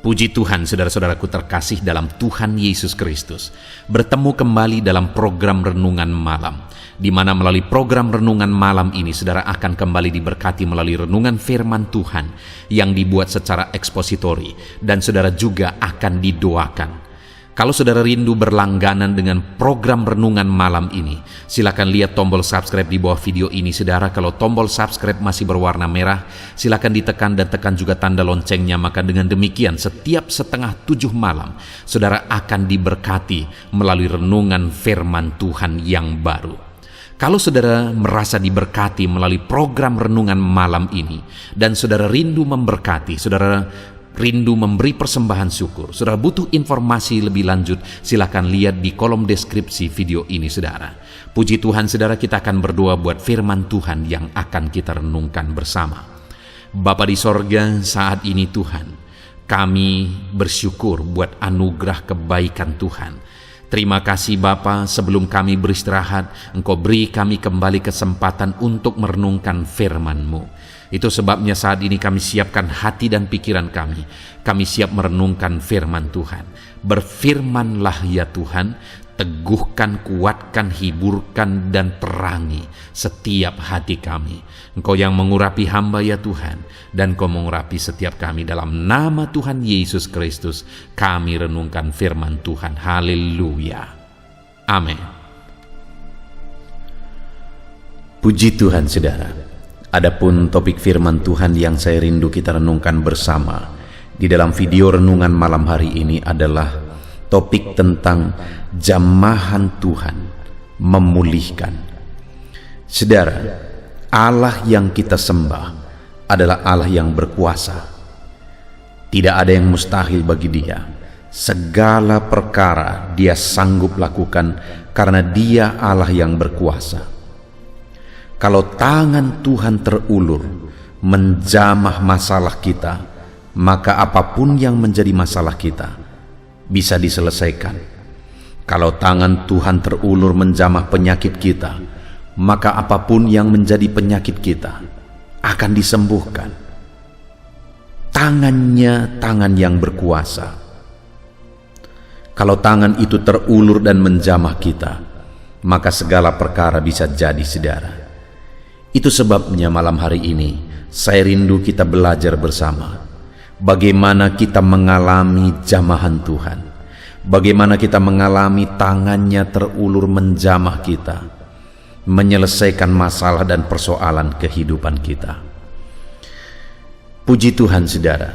Puji Tuhan, saudara-saudaraku terkasih dalam Tuhan Yesus Kristus. Bertemu kembali dalam program Renungan Malam, di mana melalui program Renungan Malam ini, saudara akan kembali diberkati melalui renungan firman Tuhan yang dibuat secara ekspositori, dan saudara juga akan didoakan. Kalau saudara rindu berlangganan dengan program Renungan Malam ini, silakan lihat tombol subscribe di bawah video ini, saudara. Kalau tombol subscribe masih berwarna merah, silakan ditekan dan tekan juga tanda loncengnya. Maka dengan demikian, setiap 6:30 malam, saudara akan diberkati melalui renungan firman Tuhan yang baru. Kalau saudara merasa diberkati melalui program Renungan Malam ini, dan saudara rindu memberkati, saudara rindu memberi persembahan syukur, saudara butuh informasi lebih lanjut, silakan lihat di kolom deskripsi video ini, saudara. Puji Tuhan, saudara, kita akan berdoa buat firman Tuhan yang akan kita renungkan bersama. Bapa di sorga, saat ini Tuhan, kami bersyukur buat anugerah kebaikan Tuhan. Terima kasih Bapa, sebelum kami beristirahat, Engkau beri kami kembali kesempatan untuk merenungkan firman-Mu. Itu sebabnya saat ini kami siapkan hati dan pikiran kami. Kami siap merenungkan firman Tuhan. Berfirmanlah ya Tuhan, teguhkan, kuatkan, hiburkan, dan perangi setiap hati kami. Engkau yang mengurapi hamba ya Tuhan, dan Engkau mengurapi setiap kami. Dalam nama Tuhan Yesus Kristus, kami renungkan firman Tuhan. Haleluya. Amin. Puji Tuhan, saudara. Adapun topik firman Tuhan yang saya rindu kita renungkan bersama di dalam video renungan malam hari ini adalah topik tentang jamahan Tuhan memulihkan. Saudara, Allah yang kita sembah adalah Allah yang berkuasa. Tidak ada yang mustahil bagi Dia. Segala perkara Dia sanggup lakukan karena Dia Allah yang berkuasa. Kalau tangan Tuhan terulur menjamah masalah kita, maka apapun yang menjadi masalah kita bisa diselesaikan. Kalau tangan Tuhan terulur menjamah penyakit kita, maka apapun yang menjadi penyakit kita akan disembuhkan. Tangannya tangan yang berkuasa. Kalau tangan itu terulur dan menjamah kita, maka segala perkara bisa jadi, saudara. Itu sebabnya malam hari ini saya rindu kita belajar bersama bagaimana kita mengalami jamahan Tuhan, bagaimana kita mengalami tangannya terulur menjamah kita, menyelesaikan masalah dan persoalan kehidupan kita. Puji Tuhan, saudara.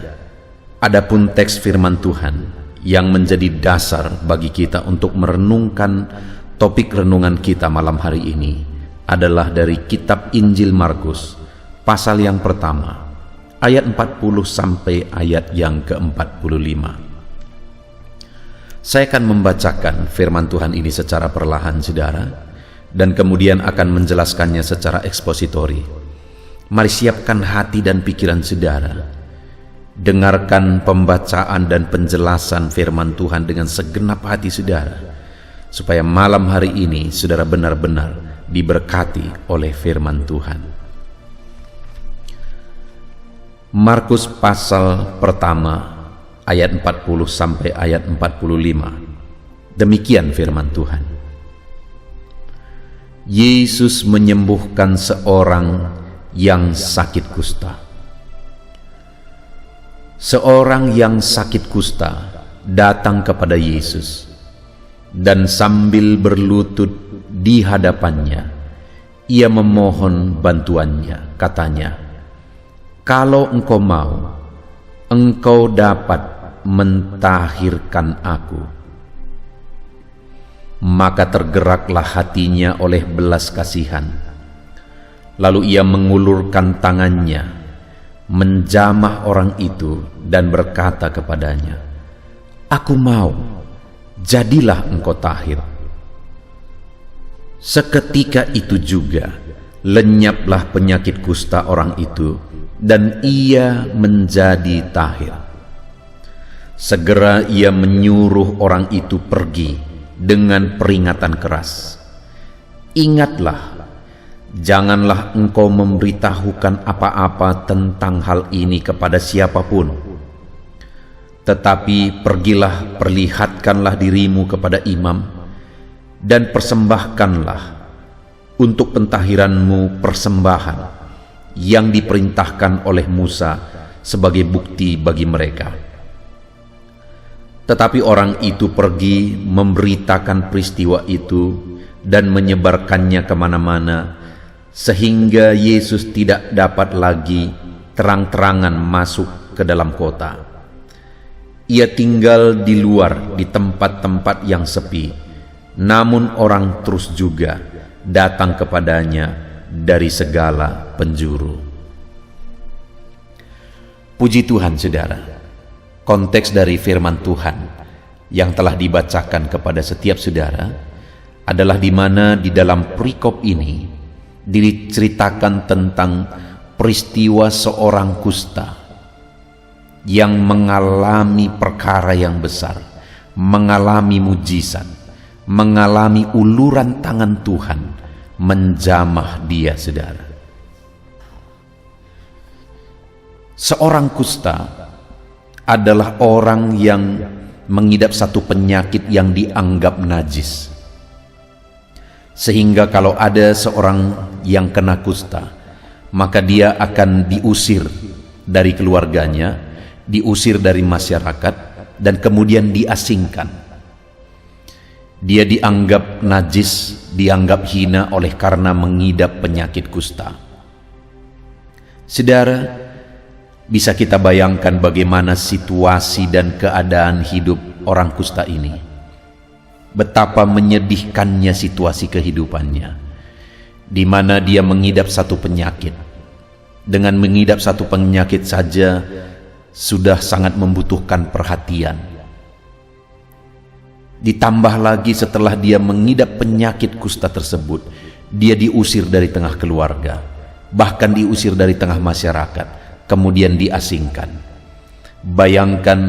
Adapun teks firman Tuhan yang menjadi dasar bagi kita untuk merenungkan topik renungan kita malam hari ini adalah dari kitab Injil Markus, pasal yang pertama, ayat 40 sampai ayat yang ke-45. Saya akan membacakan firman Tuhan ini secara perlahan, saudara, dan kemudian akan menjelaskannya secara ekspositori. Mari siapkan hati dan pikiran saudara. Dengarkan pembacaan dan penjelasan firman Tuhan dengan segenap hati saudara, supaya malam hari ini saudara benar-benar diberkati oleh firman Tuhan. Markus pasal pertama ayat 40 sampai ayat 45. Demikian firman Tuhan. Yesus menyembuhkan seorang yang sakit kusta. Seorang yang sakit kusta datang kepada Yesus, dan sambil berlutut di hadapannya, ia memohon bantuannya. Katanya, "Kalau engkau mau, engkau dapat mentahirkan aku." Maka tergeraklah hatinya oleh belas kasihan. Lalu ia mengulurkan tangannya, menjamah orang itu dan berkata kepadanya, "Aku mau, jadilah engkau tahir." Seketika itu juga lenyaplah penyakit kusta orang itu, dan ia menjadi tahir. Segera ia menyuruh orang itu pergi dengan peringatan keras, "Ingatlah, janganlah engkau memberitahukan apa-apa tentang hal ini kepada siapapun, Tetapi pergilah, perlihatkanlah dirimu kepada imam, dan persembahkanlah untuk pentahiranmu persembahan yang diperintahkan oleh Musa sebagai bukti bagi mereka. Tetapi orang itu pergi memberitakan peristiwa itu dan menyebarkannya kemana-mana, sehingga Yesus tidak dapat lagi terang-terangan masuk ke dalam kota. Ia tinggal di luar, di tempat-tempat yang sepi, namun orang terus juga datang kepadanya dari segala penjuru. Puji Tuhan, saudara. Konteks dari firman Tuhan yang telah dibacakan kepada setiap saudara adalah di mana di dalam perikop ini diceritakan tentang peristiwa seorang kusta yang mengalami perkara yang besar, mengalami mujizat, mengalami uluran tangan Tuhan menjamah dia, saudara. Seorang kusta adalah orang yang mengidap satu penyakit yang dianggap najis, sehingga kalau ada seorang yang kena kusta, maka dia akan diusir dari keluarganya, diusir dari masyarakat, dan kemudian diasingkan. Dia dianggap najis, dianggap hina oleh karena mengidap penyakit kusta. Saudara, bisa kita bayangkan bagaimana situasi dan keadaan hidup orang kusta ini. Betapa menyedihkannya situasi kehidupannya, di mana dia mengidap satu penyakit. Dengan mengidap satu penyakit saja sudah sangat membutuhkan perhatian. Ditambah lagi setelah dia mengidap penyakit kusta tersebut, dia diusir dari tengah keluarga, bahkan diusir dari tengah masyarakat, kemudian diasingkan. Bayangkan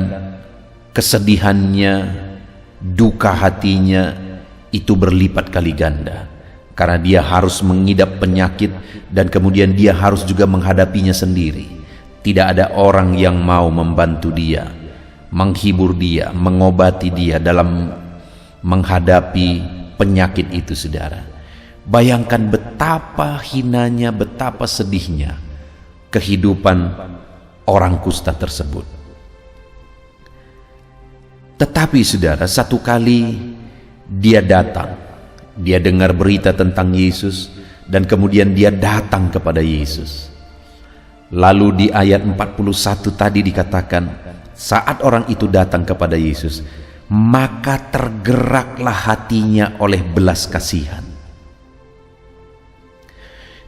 kesedihannya, duka hatinya itu berlipat kali ganda, karena dia harus mengidap penyakit dan kemudian dia harus juga menghadapinya sendiri. Tidak ada orang yang mau membantu dia, menghibur dia, mengobati dia dalam menghadapi penyakit itu, saudara. Bayangkan betapa hinanya, betapa sedihnya kehidupan orang kusta tersebut. Tetapi saudara, satu kali dia datang, dia dengar berita tentang Yesus, dan kemudian dia datang kepada Yesus. Lalu di ayat 41 tadi dikatakan, saat orang itu datang kepada Yesus, maka tergeraklah hatinya oleh belas kasihan.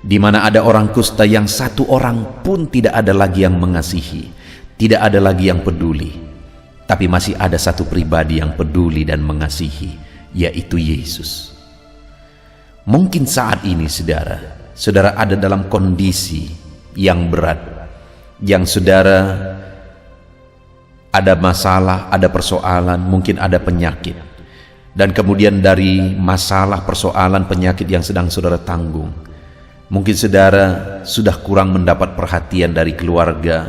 Di mana ada orang kusta yang satu orang pun tidak ada lagi yang mengasihi, tidak ada lagi yang peduli, tapi masih ada satu pribadi yang peduli dan mengasihi, yaitu Yesus. Mungkin saat ini saudara ada dalam kondisi yang berat, yang saudara ada masalah, ada persoalan, mungkin ada penyakit, dan kemudian dari masalah, persoalan, penyakit yang sedang saudara tanggung, mungkin saudara sudah kurang mendapat perhatian dari keluarga,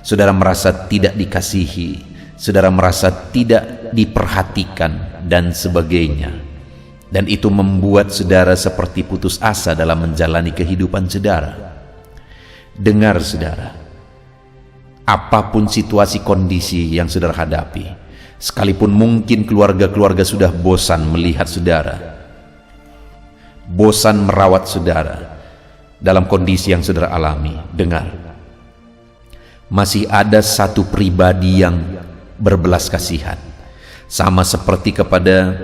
saudara merasa tidak dikasihi, saudara merasa tidak diperhatikan, dan sebagainya. Dan itu membuat saudara seperti putus asa dalam menjalani kehidupan saudara. Dengar saudara, apapun situasi kondisi yang saudara hadapi, sekalipun mungkin keluarga-keluarga sudah bosan melihat saudara, bosan merawat saudara dalam kondisi yang saudara alami, dengar, masih ada satu pribadi yang berbelas kasihan. Sama seperti kepada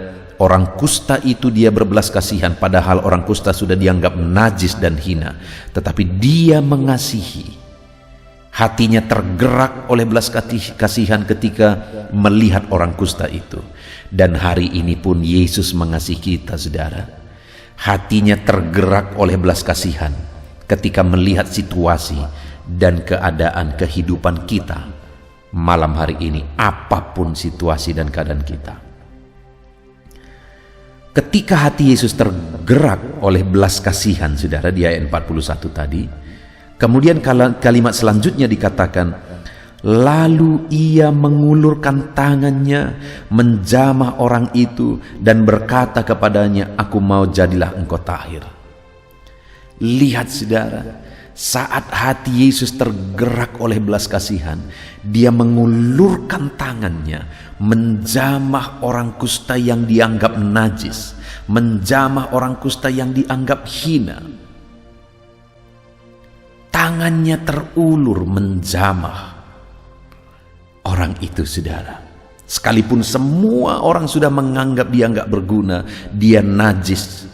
orang kusta itu, dia berbelas kasihan, padahal orang kusta sudah dianggap najis dan hina, tetapi dia mengasihi. Hatinya tergerak oleh belas kasihan ketika melihat orang kusta itu. Dan hari ini pun Yesus mengasihi kita, saudara. Hatinya tergerak oleh belas kasihan ketika melihat situasi dan keadaan kehidupan kita malam hari ini, apapun situasi dan keadaan kita. Ketika hati Yesus tergerak oleh belas kasihan, saudara, di ayat 41 tadi, kemudian kalimat selanjutnya dikatakan, Lalu ia mengulurkan tangannya, menjamah orang itu dan berkata kepadanya, "Aku mau, jadilah engkau tahir." Lihat saudara, saat hati Yesus tergerak oleh belas kasihan, dia mengulurkan tangannya, menjamah orang kusta yang dianggap najis, menjamah orang kusta yang dianggap hina. Tangannya terulur menjamah orang itu, saudara. Sekalipun semua orang sudah menganggap dia nggak berguna, dia najis,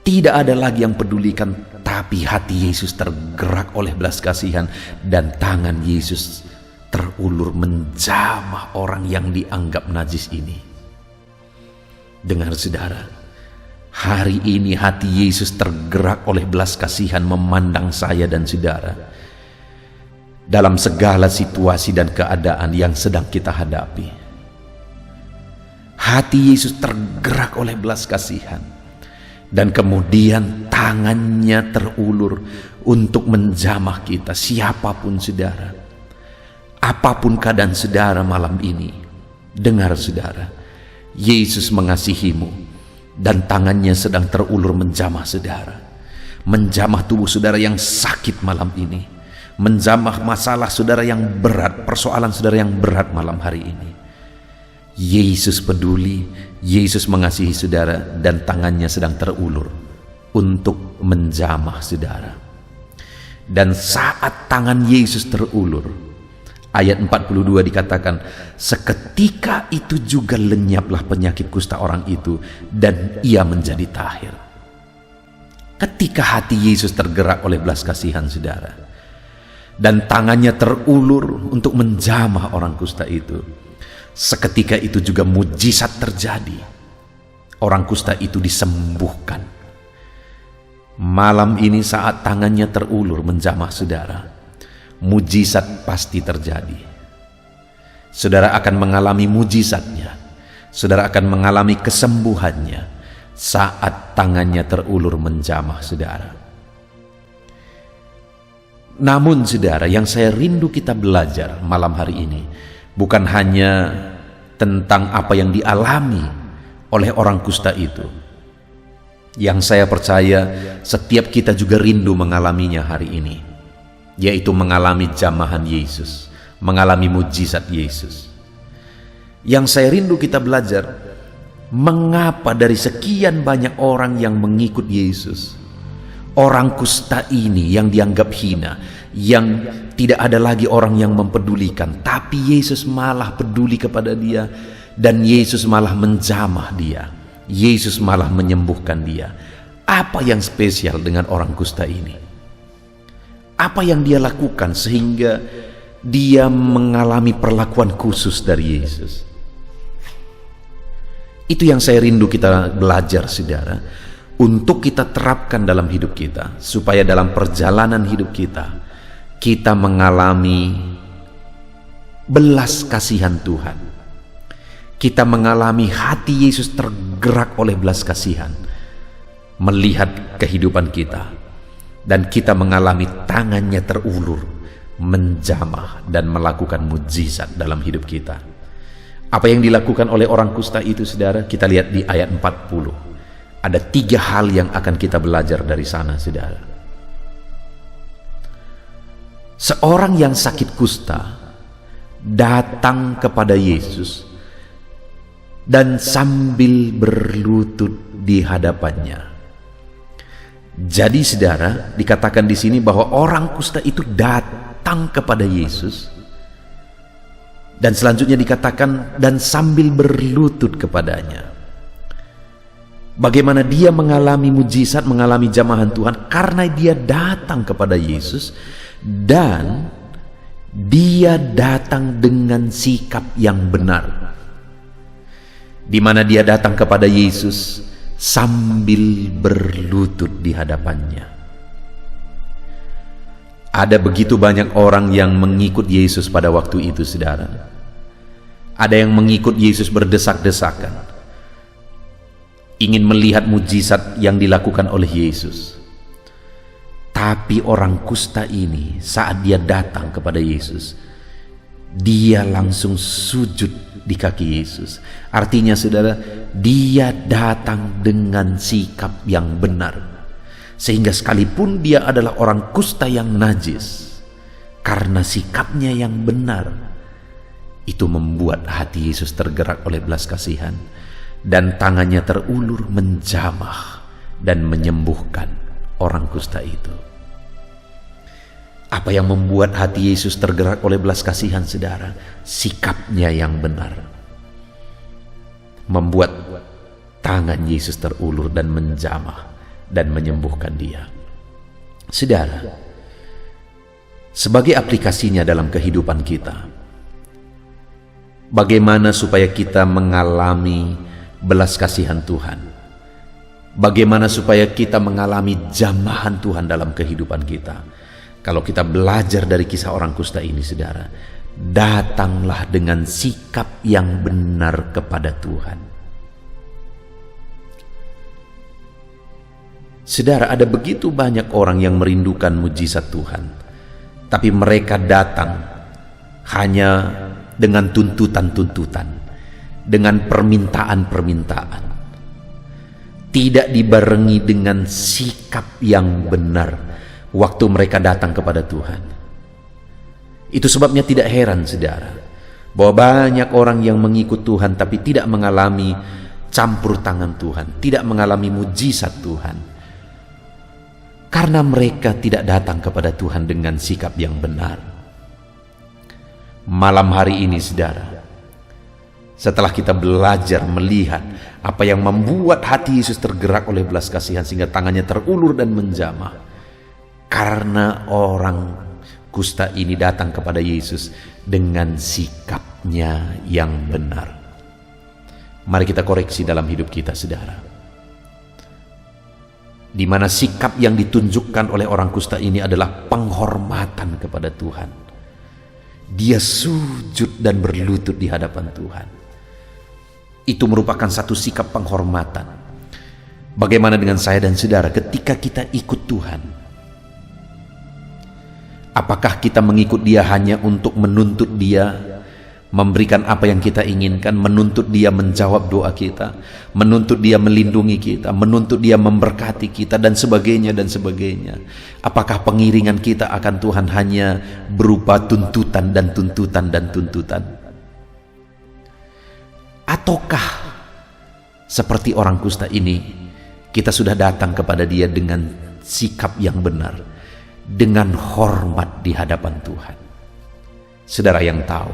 tidak ada lagi yang pedulikan, tapi hati Yesus tergerak oleh belas kasihan dan tangan Yesus terulur menjamah orang yang dianggap najis ini. Dengar saudara, hari ini hati Yesus tergerak oleh belas kasihan memandang saya dan saudara dalam segala situasi dan keadaan yang sedang kita hadapi. Hati Yesus tergerak oleh belas kasihan, dan kemudian tangannya terulur untuk menjamah kita, siapapun saudara, apapun keadaan saudara malam ini. Dengar saudara, Yesus mengasihimu dan tangannya sedang terulur menjamah saudara, menjamah tubuh saudara yang sakit malam ini, menjamah masalah saudara yang berat, persoalan saudara yang berat malam hari ini. Yesus peduli, Yesus mengasihi saudara, dan tangannya sedang terulur untuk menjamah saudara. Dan saat tangan Yesus terulur, ayat 42 dikatakan, seketika itu juga lenyaplah penyakit kusta orang itu dan ia menjadi tahir. Ketika hati Yesus tergerak oleh belas kasihan saudara, dan tangannya terulur untuk menjamah orang kusta itu, seketika itu juga mujizat terjadi. Orang kusta itu disembuhkan. Malam ini saat tangannya terulur menjamah saudara, mujizat pasti terjadi. Saudara akan mengalami mujizatnya, saudara akan mengalami kesembuhannya saat tangannya terulur menjamah saudara. Namun saudara, yang saya rindu kita belajar malam hari ini bukan hanya tentang apa yang dialami oleh orang kusta itu, yang saya percaya setiap kita juga rindu mengalaminya hari ini, yaitu mengalami jamahan Yesus, mengalami mujizat Yesus. Yang saya rindu kita belajar, mengapa dari sekian banyak orang yang mengikut Yesus, orang kusta ini yang dianggap hina, yang tidak ada lagi orang yang mempedulikan, tapi Yesus malah peduli kepada dia, dan Yesus malah menjamah dia, Yesus malah menyembuhkan dia. Apa yang spesial dengan orang kusta ini? Apa yang dia lakukan sehingga dia mengalami perlakuan khusus dari Yesus? Itu yang saya rindu kita belajar saudara, untuk kita terapkan dalam hidup kita, supaya dalam perjalanan hidup kita mengalami belas kasihan Tuhan. Kita mengalami hati Yesus tergerak oleh belas kasihan melihat kehidupan kita, dan kita mengalami tangannya terulur menjamah dan melakukan mujizat dalam hidup kita. Apa yang dilakukan oleh orang kusta itu saudara, kita lihat di ayat 40. Ada 3 hal yang akan kita belajar dari sana saudara. Seorang yang sakit kusta datang kepada Yesus dan sambil berlutut di hadapannya. Jadi saudara, dikatakan di sini bahwa orang kusta itu datang kepada Yesus, dan selanjutnya dikatakan dan sambil berlutut kepadanya. Bagaimana dia mengalami mujizat, mengalami jamahan Tuhan? Karena dia datang kepada Yesus, dan dia datang dengan sikap yang benar, di mana dia datang kepada Yesus sambil berlutut di hadapannya. Ada begitu banyak orang yang mengikut Yesus pada waktu itu saudara. Ada yang mengikut Yesus berdesak-desakan, ingin melihat mujizat yang dilakukan oleh Yesus. Tapi orang kusta ini saat dia datang kepada Yesus, dia langsung sujud di kaki Yesus. Artinya saudara, dia datang dengan sikap yang benar. Sehingga sekalipun dia adalah orang kusta yang najis, karena sikapnya yang benar, itu membuat hati Yesus tergerak oleh belas kasihan, dan tangannya terulur menjamah dan menyembuhkan orang kusta itu. Apa yang membuat hati Yesus tergerak oleh belas kasihan, saudara? Sikapnya yang benar membuat tangan Yesus terulur dan menjamah dan menyembuhkan dia. Saudara, sebagai aplikasinya dalam kehidupan kita, bagaimana supaya kita mengalami belas kasihan Tuhan? Bagaimana supaya kita mengalami jamahan Tuhan dalam kehidupan kita? Kalau kita belajar dari kisah orang kusta ini, saudara, datanglah dengan sikap yang benar kepada Tuhan. Saudara, ada begitu banyak orang yang merindukan mujizat Tuhan, tapi mereka datang hanya dengan tuntutan-tuntutan, dengan permintaan-permintaan, tidak dibarengi dengan sikap yang benar waktu mereka datang kepada Tuhan. Itu sebabnya tidak heran, saudara, bahwa banyak orang yang mengikut Tuhan tapi tidak mengalami campur tangan Tuhan, tidak mengalami mujizat Tuhan, karena mereka tidak datang kepada Tuhan dengan sikap yang benar. Malam hari ini, saudara, setelah kita belajar melihat apa yang membuat hati Yesus tergerak oleh belas kasihan sehingga tangannya terulur dan menjamah, karena orang kusta ini datang kepada Yesus dengan sikapnya yang benar. Mari kita koreksi dalam hidup kita, saudara, di mana sikap yang ditunjukkan oleh orang kusta ini adalah penghormatan kepada Tuhan. Dia sujud dan berlutut di hadapan Tuhan. Itu merupakan satu sikap penghormatan. Bagaimana dengan saya dan saudara ketika kita ikut Tuhan? Apakah kita mengikut Dia hanya untuk menuntut Dia memberikan apa yang kita inginkan, menuntut Dia menjawab doa kita, menuntut Dia melindungi kita, menuntut Dia memberkati kita, dan sebagainya dan sebagainya? Apakah pengiringan kita akan Tuhan hanya berupa tuntutan dan tuntutan dan tuntutan? Ataukah seperti orang kusta ini, kita sudah datang kepada Dia dengan sikap yang benar, dengan hormat di hadapan Tuhan? Saudara yang tahu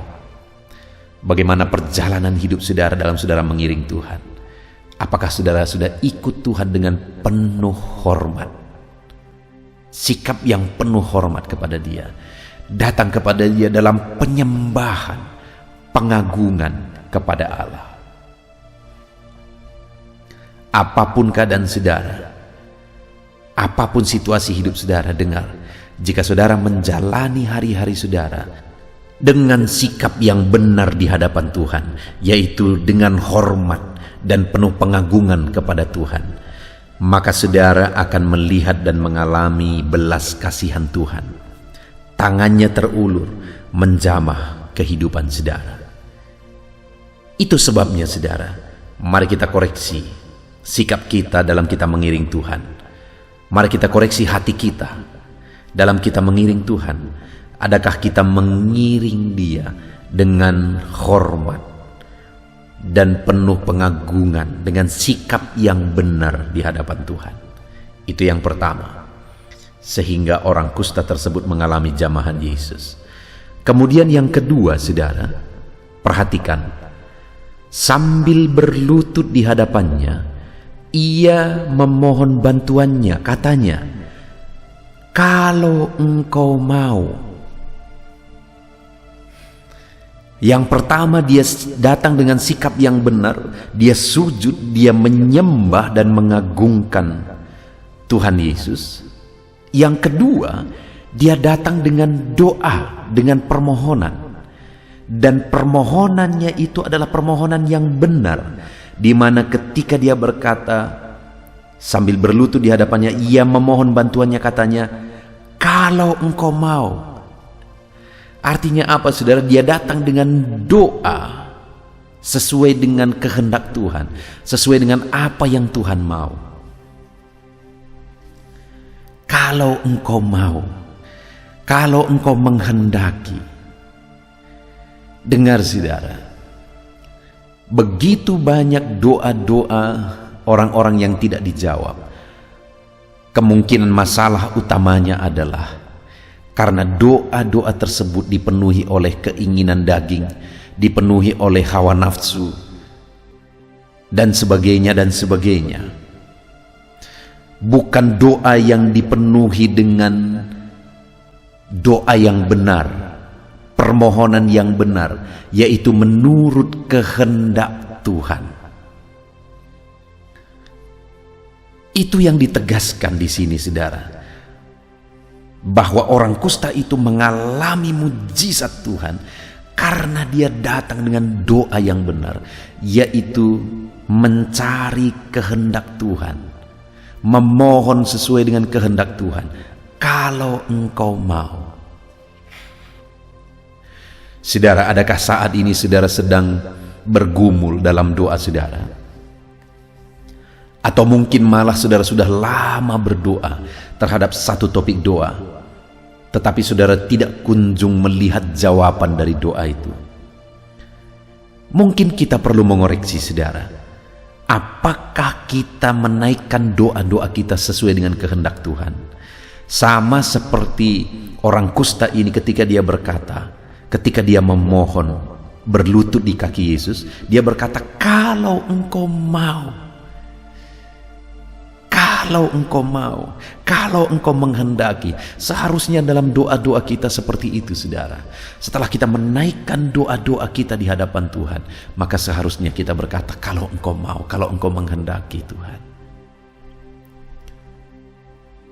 bagaimana perjalanan hidup saudara dalam saudara mengiring Tuhan. Apakah saudara sudah ikut Tuhan dengan penuh hormat? Sikap yang penuh hormat kepada Dia. Datang kepada Dia dalam penyembahan, pengagungan kepada Allah. Apapun keadaan saudara, apapun situasi hidup saudara, dengar, jika saudara menjalani hari-hari saudara dengan sikap yang benar di hadapan Tuhan, yaitu dengan hormat dan penuh pengagungan kepada Tuhan, maka saudara akan melihat dan mengalami belas kasihan Tuhan. Tangannya terulur menjamah kehidupan saudara. Itu sebabnya, saudara, mari kita koreksi sikap kita dalam kita mengiring Tuhan. Mari kita koreksi hati kita dalam kita mengiring Tuhan. Adakah kita mengiring Dia dengan hormat dan penuh pengagungan, dengan sikap yang benar di hadapan Tuhan? Itu yang pertama, sehingga orang kusta tersebut mengalami jamahan Yesus. Kemudian yang kedua, saudara, perhatikan, sambil berlutut di hadapannya, ia memohon bantuannya, katanya, "Kalau engkau mau." Yang pertama, dia datang dengan sikap yang benar, dia sujud, dia menyembah dan mengagungkan Tuhan Yesus. Yang kedua, dia datang dengan doa, dengan permohonan, dan permohonannya itu adalah permohonan yang benar, di mana ketika dia berkata sambil berlutut di hadapannya, ia memohon bantuannya, katanya, "Kalau engkau mau." Artinya apa, saudara? Dia datang dengan doa sesuai dengan kehendak Tuhan, sesuai dengan apa yang Tuhan mau. Kalau engkau mau, kalau engkau menghendaki. Dengar saudara, begitu banyak doa-doa orang-orang yang tidak dijawab. Kemungkinan masalah utamanya adalah karena doa-doa tersebut dipenuhi oleh keinginan daging, dipenuhi oleh hawa nafsu, dan sebagainya dan sebagainya. Bukan doa yang dipenuhi dengan doa yang benar, permohonan yang benar, yaitu menurut kehendak Tuhan. Itu yang ditegaskan di sini, saudara. Bahwa orang kusta itu mengalami mujizat Tuhan karena dia datang dengan doa yang benar, yaitu mencari kehendak Tuhan, memohon sesuai dengan kehendak Tuhan. Kalau engkau mau. Saudara, adakah saat ini saudara sedang bergumul dalam doa saudara? Atau mungkin malah saudara sudah lama berdoa terhadap satu topik doa, tetapi saudara tidak kunjung melihat jawaban dari doa itu. Mungkin kita perlu mengoreksi saudara. Apakah kita menaikkan doa-doa kita sesuai dengan kehendak Tuhan? Sama seperti orang kusta ini ketika dia berkata, ketika dia memohon berlutut di kaki Yesus, dia berkata, kalau engkau mau, kalau engkau mau, kalau engkau menghendaki. Seharusnya dalam doa-doa kita seperti itu, saudara. Setelah kita menaikkan doa-doa kita di hadapan Tuhan, maka seharusnya kita berkata, kalau engkau mau, kalau engkau menghendaki Tuhan.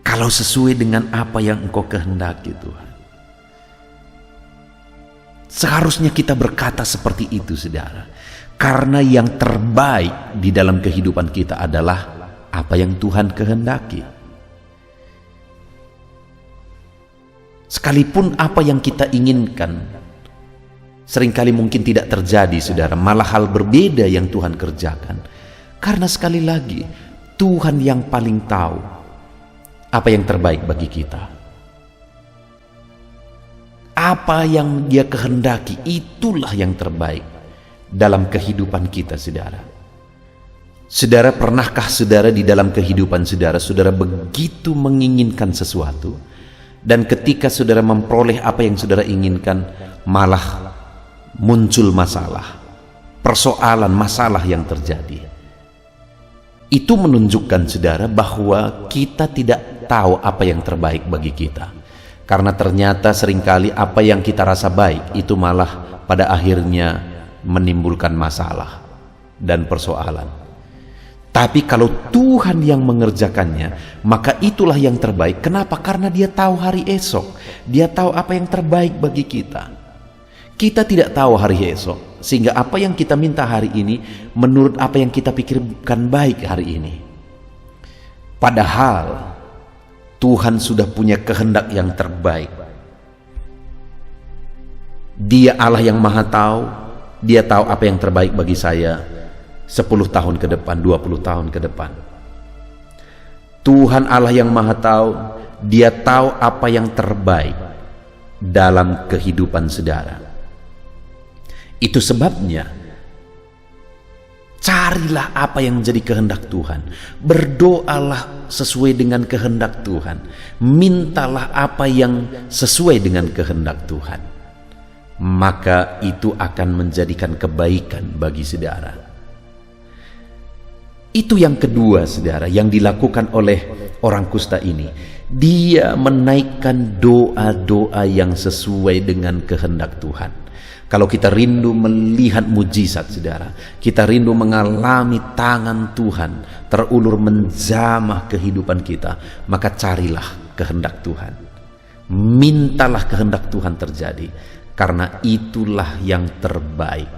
Kalau sesuai dengan apa yang engkau kehendaki Tuhan. Seharusnya kita berkata seperti itu, saudara. Karena yang terbaik di dalam kehidupan kita adalah apa yang Tuhan kehendaki. Sekalipun apa yang kita inginkan seringkali mungkin tidak terjadi, saudara, malah hal berbeda yang Tuhan kerjakan. Karena sekali lagi, Tuhan yang paling tahu apa yang terbaik bagi kita. Apa yang Dia kehendaki, itulah yang terbaik dalam kehidupan kita, saudara. Saudara, pernahkah saudara di dalam kehidupan saudara, saudara begitu menginginkan sesuatu, dan ketika saudara memperoleh apa yang saudara inginkan, malah muncul masalah, persoalan, masalah yang terjadi. Itu menunjukkan, saudara, bahwa kita tidak tahu apa yang terbaik bagi kita. Karena ternyata seringkali apa yang kita rasa baik, itu malah pada akhirnya menimbulkan masalah dan persoalan. Tapi kalau Tuhan yang mengerjakannya, maka itulah yang terbaik. Kenapa? Karena Dia tahu hari esok. Dia tahu apa yang terbaik bagi kita. Kita tidak tahu hari esok, sehingga apa yang kita minta hari ini menurut apa yang kita pikirkan baik hari ini. Padahal Tuhan sudah punya kehendak yang terbaik. Dia Allah yang Maha Tahu. Dia tahu apa yang terbaik bagi saya 10 tahun ke depan, 20 tahun ke depan. Tuhan Allah yang Maha Tahu, Dia tahu apa yang terbaik dalam kehidupan saudara. Itu sebabnya carilah apa yang menjadi kehendak Tuhan. Berdoalah sesuai dengan kehendak Tuhan. Mintalah apa yang sesuai dengan kehendak Tuhan. Maka itu akan menjadikan kebaikan bagi saudara. Itu yang kedua, saudara, yang dilakukan oleh orang kusta ini. Dia menaikkan doa-doa yang sesuai dengan kehendak Tuhan. Kalau kita rindu melihat mujizat, saudara, kita rindu mengalami tangan Tuhan terulur menjamah kehidupan kita, maka carilah kehendak Tuhan. Mintalah kehendak Tuhan terjadi, karena itulah yang terbaik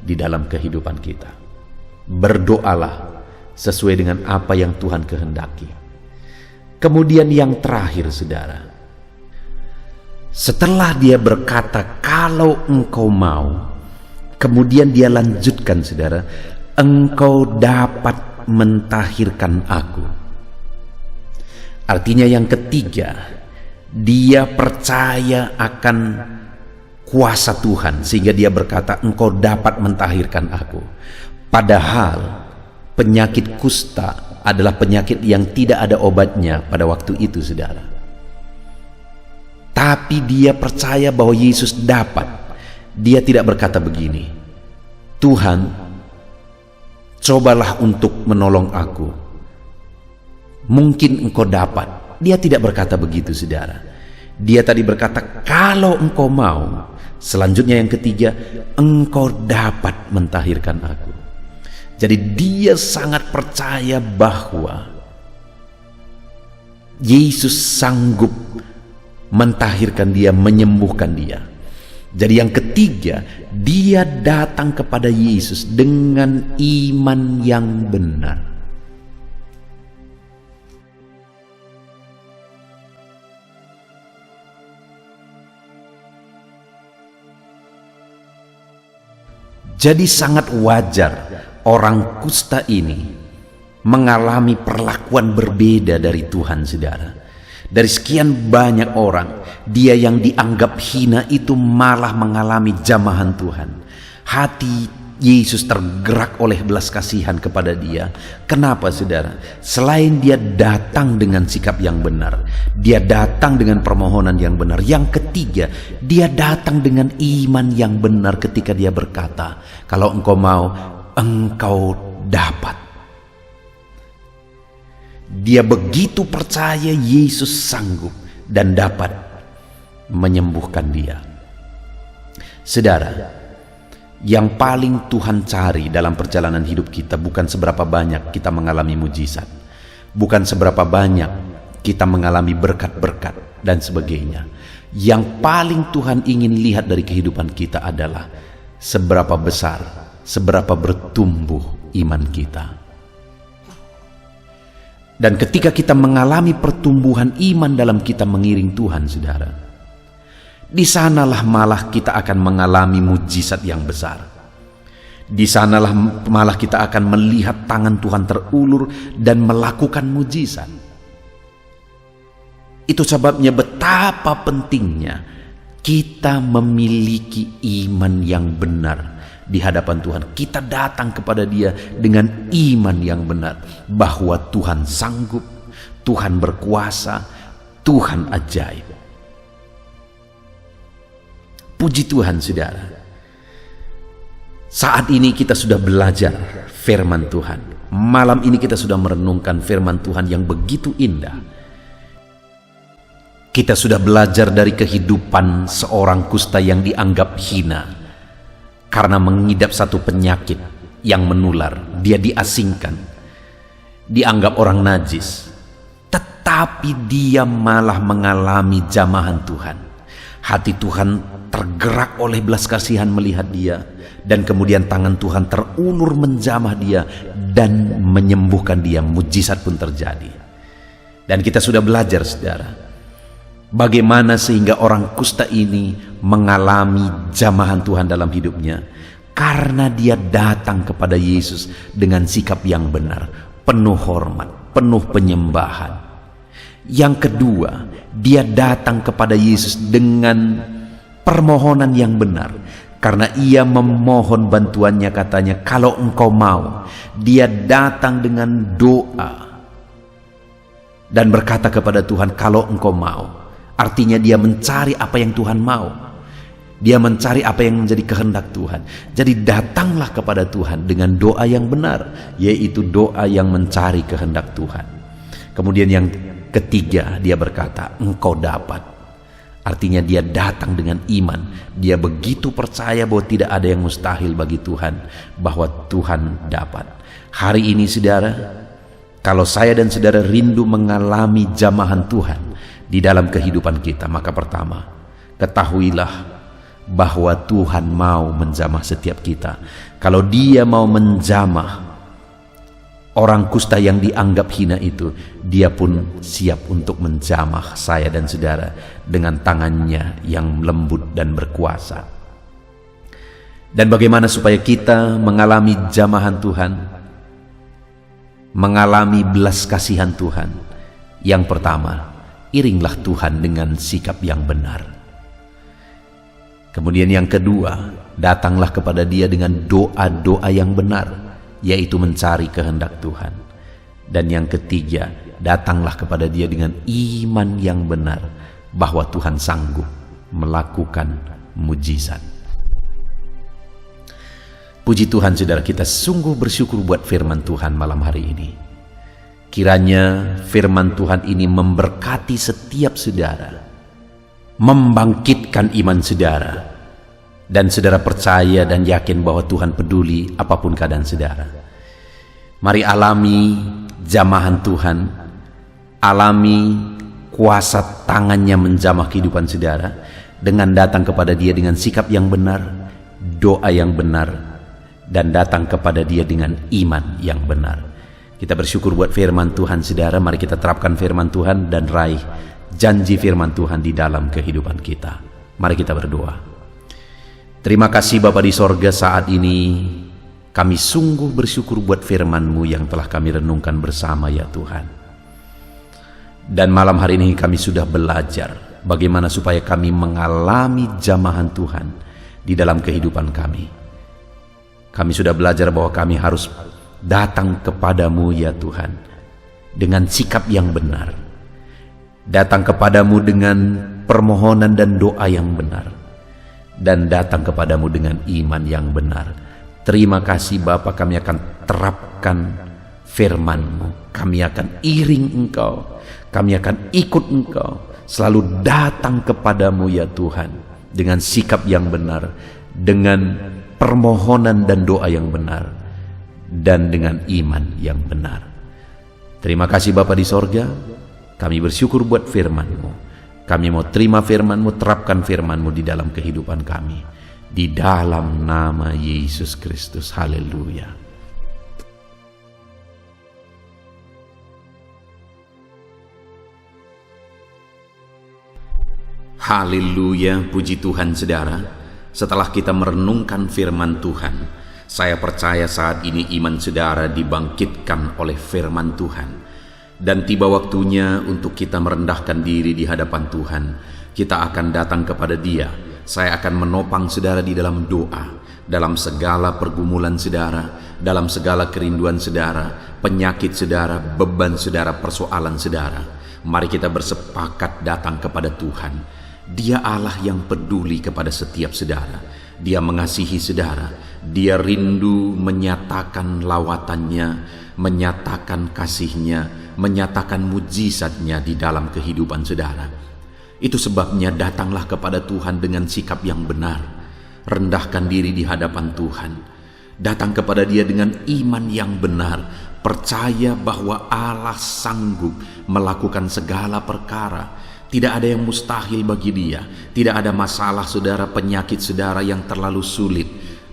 di dalam kehidupan kita. Berdoalah sesuai dengan apa yang Tuhan kehendaki. Kemudian yang terakhir, saudara, Setelah dia berkata, "Kalau engkau mau," kemudian dia lanjutkan, saudara, "engkau dapat mentahirkan aku." Artinya yang ketiga, dia percaya akan kuasa Tuhan sehingga dia berkata, "Engkau dapat mentahirkan aku." Padahal penyakit kusta adalah penyakit yang tidak ada obatnya pada waktu itu, saudara. Tapi dia percaya bahwa Yesus dapat. Dia tidak berkata begini, "Tuhan, cobalah untuk menolong aku. Mungkin engkau dapat." Dia tidak berkata begitu, saudara. Dia tadi berkata, "Kalau engkau mau." Selanjutnya yang ketiga, "Engkau dapat mentahirkan aku." Jadi dia sangat percaya bahwa Yesus sanggup mentahirkan dia, menyembuhkan dia. Jadi yang ketiga, dia datang kepada Yesus dengan iman yang benar. Jadi sangat wajar orang kusta ini mengalami perlakuan berbeda dari Tuhan, saudara. Dari sekian banyak orang, dia yang dianggap hina itu malah mengalami jamahan Tuhan. Hati Yesus tergerak oleh belas kasihan kepada dia. Kenapa, saudara? Selain dia datang dengan sikap yang benar, dia datang dengan permohonan yang benar. Yang ketiga, dia datang dengan iman yang benar ketika dia berkata, "Kalau engkau mau, engkau dapat." Dia begitu percaya Yesus sanggup dan dapat menyembuhkan dia. Saudara, yang paling Tuhan cari dalam perjalanan hidup kita bukan seberapa banyak kita mengalami mujizat, bukan seberapa banyak kita mengalami berkat-berkat dan sebagainya. Yang paling Tuhan ingin lihat dari kehidupan kita adalah seberapa besar, seberapa bertumbuh iman kita. Dan ketika kita mengalami pertumbuhan iman dalam kita mengiring Tuhan, saudara, di sanalah malah kita akan mengalami mujizat yang besar. Di sanalah malah kita akan melihat tangan Tuhan terulur dan melakukan mujizat. Itu sebabnya betapa pentingnya kita memiliki iman yang benar di hadapan Tuhan. Kita datang kepada Dia dengan iman yang benar bahwa Tuhan sanggup, Tuhan berkuasa, Tuhan ajaib. Puji Tuhan, saudara. Saat ini kita sudah belajar firman Tuhan. Malam ini kita sudah merenungkan firman Tuhan yang begitu indah. Kita sudah belajar dari kehidupan seorang kusta yang dianggap hina karena mengidap satu penyakit yang menular. Dia diasingkan, dianggap orang najis, tetapi dia malah mengalami jamahan Tuhan. Hati Tuhan tergerak oleh belas kasihan melihat dia, dan kemudian tangan Tuhan terulur menjamah dia dan menyembuhkan dia. Mujizat pun terjadi. Dan kita sudah belajar, saudara, bagaimana sehingga orang kusta ini mengalami jamahan Tuhan dalam hidupnya, karena dia datang kepada Yesus dengan sikap yang benar, penuh hormat, penuh penyembahan. Yang kedua, dia datang kepada Yesus dengan permohonan yang benar, karena ia memohon bantuannya. Katanya, "Kalau engkau mau." Dia datang dengan doa dan berkata kepada Tuhan, "Kalau engkau mau." Artinya dia mencari apa yang Tuhan mau. Dia mencari apa yang menjadi kehendak Tuhan. Jadi datanglah kepada Tuhan dengan doa yang benar, yaitu doa yang mencari kehendak Tuhan. Kemudian yang ketiga, dia berkata, "Engkau dapat." Artinya dia datang dengan iman. Dia begitu percaya bahwa tidak ada yang mustahil bagi Tuhan, bahwa Tuhan dapat. Hari ini, saudara, kalau saya dan saudara rindu mengalami jamahan Tuhan di dalam kehidupan kita, maka pertama, ketahuilah bahwa Tuhan mau menjamah setiap kita. Kalau Dia mau menjamah Orang kusta yang dianggap hina itu, dia pun siap untuk menjamah saya dan saudara dengan tangannya yang lembut dan berkuasa. Dan bagaimana supaya kita mengalami jamahan Tuhan, mengalami belas kasihan Tuhan? Yang pertama, iringlah Tuhan dengan sikap yang benar. Kemudian yang kedua, datanglah kepada Dia dengan doa-doa yang benar, yaitu mencari kehendak Tuhan. Dan yang ketiga, datanglah kepada Dia dengan iman yang benar, bahwa Tuhan sanggup melakukan mujizat. Puji Tuhan, saudara, kita sungguh bersyukur buat firman Tuhan malam hari ini. Kiranya firman Tuhan ini memberkati setiap saudara, membangkitkan iman saudara, dan saudara percaya dan yakin bahwa Tuhan peduli apapun keadaan saudara. Mari alami jamahan Tuhan, alami kuasa tangannya menjamah kehidupan saudara, dengan datang kepada Dia dengan sikap yang benar, doa yang benar, dan datang kepada Dia dengan iman yang benar. Kita bersyukur buat firman Tuhan, saudara. Mari kita terapkan firman Tuhan dan raih janji firman Tuhan di dalam kehidupan kita. Mari kita berdoa. Terima kasih Bapa di sorga, saat ini kami sungguh bersyukur buat firman-Mu yang telah kami renungkan bersama, ya Tuhan. Dan malam hari ini kami sudah belajar bagaimana supaya kami mengalami jamahan Tuhan di dalam kehidupan kami. Kami sudah belajar bahwa kami harus datang kepadamu, ya Tuhan, dengan sikap yang benar. Datang kepadamu dengan permohonan dan doa yang benar. Dan datang kepadamu dengan iman yang benar. Terima kasih Bapa, kami akan terapkan firman-Mu. Kami akan iring Engkau. Kami akan ikut Engkau. Selalu datang kepadamu, ya Tuhan, dengan sikap yang benar, dengan permohonan dan doa yang benar, dan dengan iman yang benar. Terima kasih Bapa di sorga. Kami bersyukur buat firman-Mu. Kami mau terima firman-Mu, terapkan firman-Mu di dalam kehidupan kami. Di dalam nama Yesus Kristus. Haleluya. Haleluya, puji Tuhan saudara. Setelah kita merenungkan firman Tuhan, saya percaya saat ini iman saudara dibangkitkan oleh firman Tuhan. Dan tiba waktunya untuk kita merendahkan diri di hadapan Tuhan. Kita akan datang kepada Dia. Saya akan menopang saudara di dalam doa, dalam segala pergumulan saudara, dalam segala kerinduan saudara, penyakit saudara, beban saudara, persoalan saudara. Mari kita bersepakat datang kepada Tuhan. Dia Allah yang peduli kepada setiap saudara. Dia mengasihi saudara. Dia rindu menyatakan lawatannya, menyatakan kasihnya, menyatakan mujizatnya di dalam kehidupan saudara. Itu sebabnya datanglah kepada Tuhan dengan sikap yang benar. Rendahkan diri di hadapan Tuhan. Datang kepada Dia dengan iman yang benar. Percaya bahwa Allah sanggup melakukan segala perkara. Tidak ada yang mustahil bagi Dia. Tidak ada masalah saudara, penyakit saudara yang terlalu sulit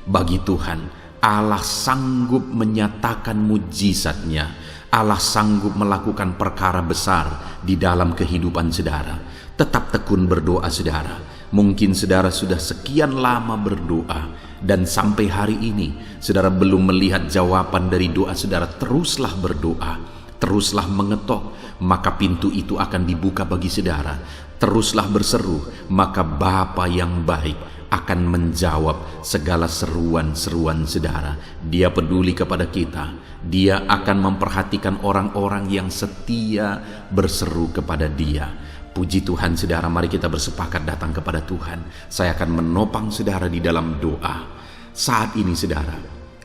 bagi Tuhan. Allah sanggup menyatakan mujizatnya. Allah sanggup melakukan perkara besar di dalam kehidupan saudara. Tetap tekun berdoa saudara. Mungkin saudara sudah sekian lama berdoa dan sampai hari ini saudara belum melihat jawaban dari doa saudara. Teruslah berdoa, teruslah mengetok, maka pintu itu akan dibuka bagi saudara. Teruslah berseru, maka Bapa yang baik akan menjawab segala seruan-seruan saudara. Dia peduli kepada kita. Dia akan memperhatikan orang-orang yang setia berseru kepada Dia. Puji Tuhan saudara, mari kita bersepakat datang kepada Tuhan. Saya akan menopang saudara di dalam doa. Saat ini saudara,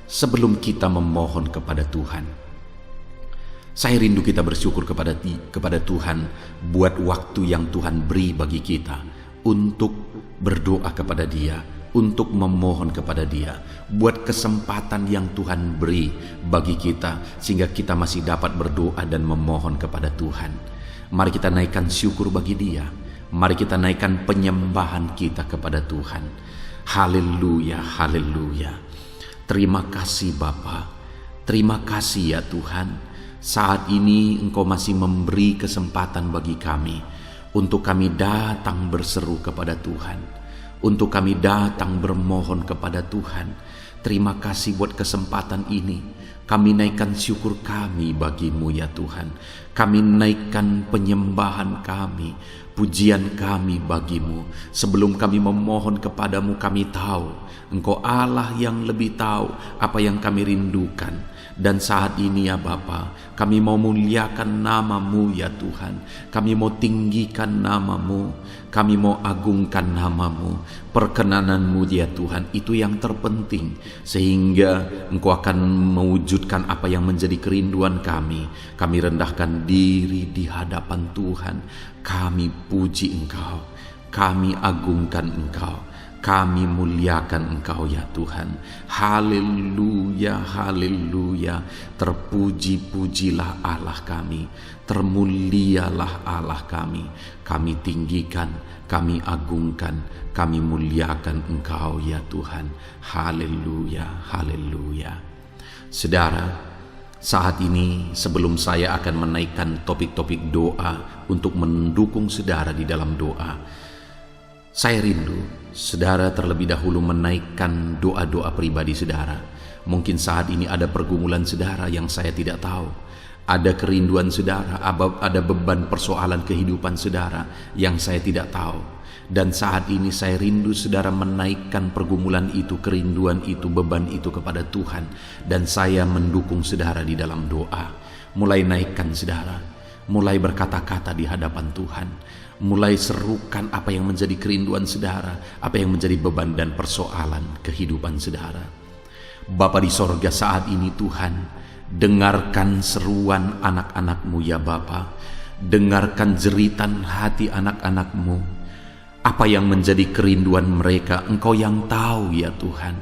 sebelum kita memohon kepada Tuhan, saya rindu kita bersyukur kepada Tuhan buat waktu yang Tuhan beri bagi kita untuk berdoa kepada Dia, untuk memohon kepada Dia, buat kesempatan yang Tuhan beri bagi kita sehingga kita masih dapat berdoa dan memohon kepada Tuhan. Mari kita naikkan syukur bagi Dia. Mari kita naikkan penyembahan kita kepada Tuhan. Haleluya, haleluya. Terima kasih Bapa. Terima kasih ya Tuhan, saat ini Engkau masih memberi kesempatan bagi kami untuk kami datang berseru kepada Tuhan, untuk kami datang bermohon kepada Tuhan. Terima kasih buat kesempatan ini. Kami naikkan syukur kami bagi-Mu ya Tuhan. Kami naikkan penyembahan kami, pujian kami bagi-Mu. Sebelum kami memohon kepadamu, kami tahu Engkau Allah yang lebih tahu apa yang kami rindukan. Dan saat ini ya Bapa, kami mau muliakan nama-Mu ya Tuhan. Kami mau tinggikan nama-Mu, kami mau agungkan nama-Mu. Perkenanan-Mu ya Tuhan, itu yang terpenting, sehingga Engkau akan mewujudkan apa yang menjadi kerinduan kami. Kami rendahkan diri di hadapan Tuhan. Kami puji Engkau, kami agungkan Engkau, kami muliakan Engkau ya Tuhan. Haleluya, haleluya. Terpuji-pujilah Allah kami, termulialah Allah kami. Kami tinggikan, kami agungkan, kami muliakan Engkau ya Tuhan. Haleluya, haleluya. Saudara, saat ini sebelum saya akan menaikkan topik-topik doa untuk mendukung saudara di dalam doa, saya rindu saudara terlebih dahulu menaikkan doa-doa pribadi saudara. Mungkin saat ini ada pergumulan saudara yang saya tidak tahu. Ada kerinduan saudara, ada beban persoalan kehidupan saudara yang saya tidak tahu. Dan saat ini saya rindu saudara menaikkan pergumulan itu, kerinduan itu, beban itu kepada Tuhan. Dan saya mendukung saudara di dalam doa. Mulai naikkan saudara, mulai berkata-kata di hadapan Tuhan. Mulai serukan apa yang menjadi kerinduan saudara, apa yang menjadi beban dan persoalan kehidupan saudara. Bapa di sorga, saat ini Tuhan, dengarkan seruan anak-anak-Mu ya Bapa. Dengarkan jeritan hati anak-anak-Mu. Apa yang menjadi kerinduan mereka, Engkau yang tahu ya Tuhan.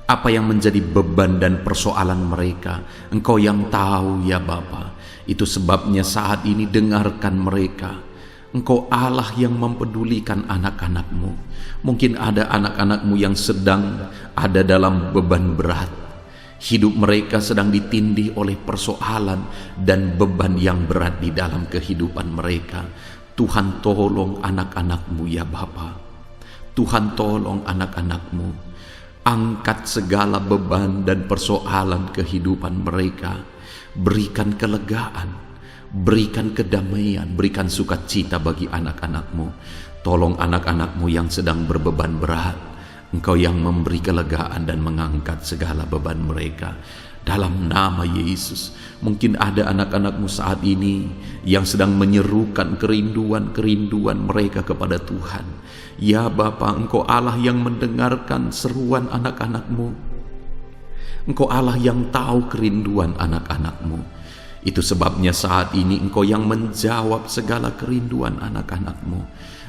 Apa yang menjadi beban dan persoalan mereka, Engkau yang tahu ya Bapa. Itu sebabnya saat ini dengarkan mereka. Engkau Allah yang mempedulikan anak-anak-Mu. Mungkin ada anak-anak-Mu yang sedang ada dalam beban berat. Hidup mereka sedang ditindih oleh persoalan dan beban yang berat di dalam kehidupan mereka. Tuhan tolong anak-anak-Mu ya Bapa. Tuhan tolong anak-anak-Mu. Angkat segala beban dan persoalan kehidupan mereka. Berikan kelegaan, berikan kedamaian, berikan sukacita bagi anak-anak-Mu. Tolong anak-anak-Mu yang sedang berbeban berat. Engkau yang memberi kelegaan dan mengangkat segala beban mereka. Dalam nama Yesus. Mungkin ada anak-anak-Mu saat ini yang sedang menyerukan kerinduan-kerinduan mereka kepada Tuhan. Ya Bapa, Engkau Allah yang mendengarkan seruan anak-anak-Mu. Engkau Allah yang tahu kerinduan anak-anak-Mu. Itu sebabnya saat ini Engkau yang menjawab segala kerinduan anak-anak-Mu.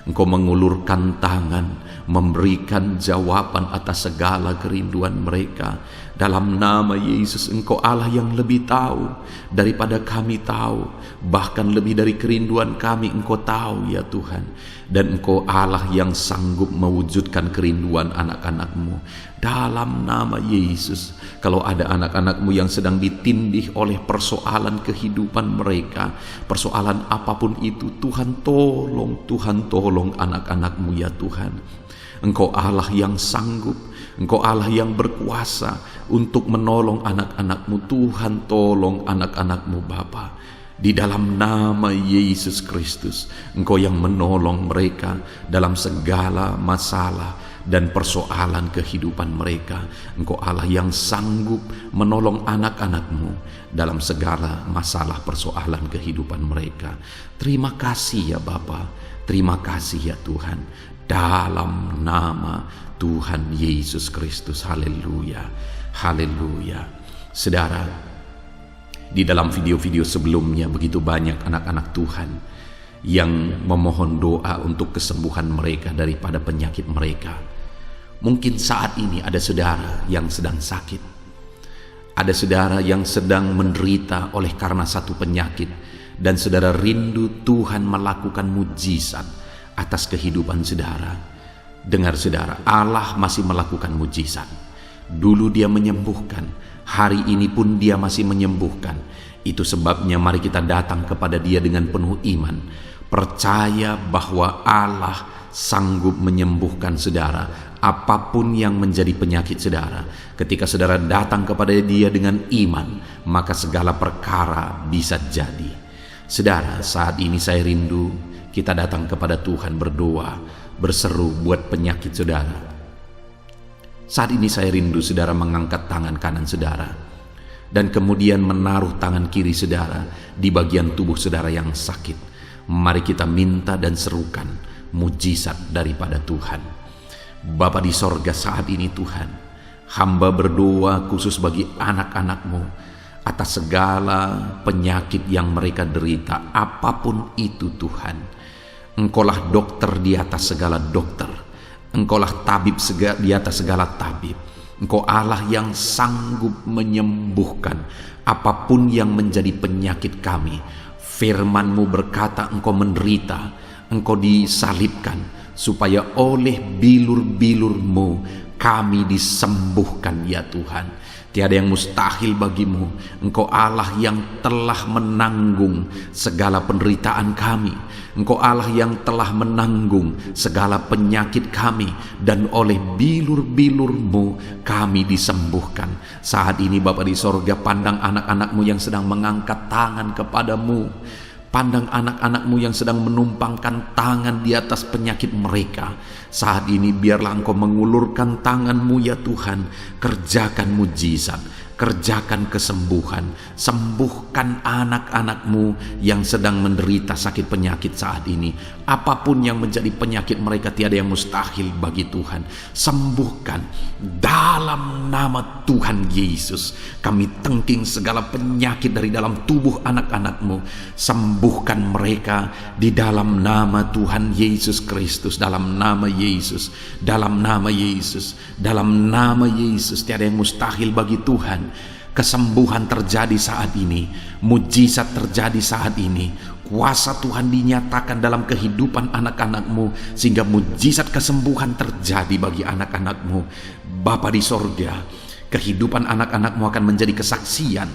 Engkau mengulurkan tangan, memberikan jawaban atas segala kerinduan mereka. Dalam nama Yesus, Engkau Allah yang lebih tahu daripada kami tahu. Bahkan lebih dari kerinduan kami, Engkau tahu ya Tuhan. Dan Engkau Allah yang sanggup mewujudkan kerinduan anak-anak-Mu. Dalam nama Yesus, kalau ada anak-anak-Mu yang sedang ditindih oleh persoalan kehidupan mereka, persoalan apapun itu, Tuhan tolong anak-anak-Mu ya Tuhan. Engkau Allah yang sanggup, Engkau Allah yang berkuasa untuk menolong anak-anak-Mu. Tuhan tolong anak-anak-Mu Bapa. Di dalam nama Yesus Kristus, Engkau yang menolong mereka dalam segala masalah dan persoalan kehidupan mereka. Engkau Allah yang sanggup menolong anak-anak-Mu dalam segala masalah persoalan kehidupan mereka. Terima kasih ya Bapa, terima kasih ya Tuhan. Dalam nama Tuhan Yesus Kristus, haleluya, haleluya. Saudara, di dalam video-video sebelumnya begitu banyak anak-anak Tuhan yang memohon doa untuk kesembuhan mereka daripada penyakit mereka. Mungkin saat ini ada saudara yang sedang sakit. Ada saudara yang sedang menderita oleh karena satu penyakit. Dan saudara rindu Tuhan melakukan mujizat atas kehidupan saudara. Dengar saudara, Allah masih melakukan mujizat. Dulu Dia menyembuhkan, Hari ini pun Dia masih menyembuhkan. Itu sebabnya mari kita datang kepada Dia dengan penuh iman, percaya bahwa Allah sanggup menyembuhkan saudara apapun yang menjadi penyakit saudara. Ketika saudara datang kepada Dia dengan iman, maka segala perkara bisa jadi. Saudara, saat ini saya rindu kita datang kepada Tuhan berdoa, berseru buat penyakit saudara. Saat ini saya rindu saudara mengangkat tangan kanan saudara dan kemudian menaruh tangan kiri saudara di bagian tubuh saudara yang sakit. Mari kita minta dan serukan mujizat daripada Tuhan. Bapa di sorga, saat ini Tuhan, hamba berdoa khusus bagi anak-anak-Mu atas segala penyakit yang mereka derita, apapun itu Tuhan. Engkaulah dokter di atas segala dokter, Engkaulah tabib di atas segala tabib. Engkau Allah yang sanggup menyembuhkan apapun yang menjadi penyakit kami. Firman-Mu berkata Engkau menderita, Engkau disalibkan, supaya oleh bilur-bilur-Mu kami disembuhkan ya Tuhan. Tiada yang mustahil bagimu. Engkau Allah yang telah menanggung segala penderitaan kami. Engkau Allah yang telah menanggung segala penyakit kami, dan oleh bilur-bilur-Mu kami disembuhkan. Saat ini Bapa di sorga, pandang anak-anak-Mu yang sedang mengangkat tangan kepadamu. Pandang anak-anak-Mu yang sedang menumpangkan tangan di atas penyakit mereka. Saat ini biarlah Engkau mengulurkan tangan-Mu ya Tuhan. Kerjakan mujizat, kerjakan kesembuhan. Sembuhkan anak-anak-Mu yang sedang menderita sakit penyakit saat ini. Apapun yang menjadi penyakit mereka, tiada yang mustahil bagi Tuhan. Sembuhkan dalam nama Tuhan Yesus. Kami tengking segala penyakit dari dalam tubuh anak-anak-Mu. Sembuhkan mereka di dalam nama Tuhan Yesus Kristus. Dalam nama Yesus, dalam nama Yesus, dalam nama Yesus. Tiada yang mustahil bagi Tuhan. Kesembuhan terjadi saat ini, mujizat terjadi saat ini. Kuasa Tuhan dinyatakan dalam kehidupan anak-anak-Mu, sehingga mujizat kesembuhan terjadi bagi anak-anak-Mu. Bapa di sorga, kehidupan anak-anak-Mu akan menjadi kesaksian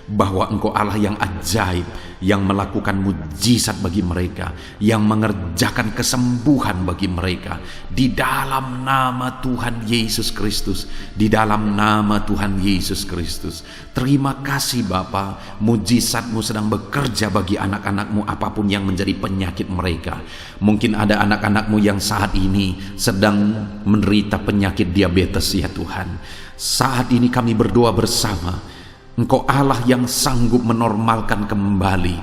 bahwa Engkau Allah yang ajaib, yang melakukan mujizat bagi mereka, yang mengerjakan kesembuhan bagi mereka. Di dalam nama Tuhan Yesus Kristus, di dalam nama Tuhan Yesus Kristus. Terima kasih Bapa, mujizat-Mu sedang bekerja bagi anak-anak-Mu apapun yang menjadi penyakit mereka. Mungkin ada anak-anak-Mu yang saat ini sedang menderita penyakit diabetes ya Tuhan. Saat ini kami berdoa bersama, Engkau Allah yang sanggup menormalkan kembali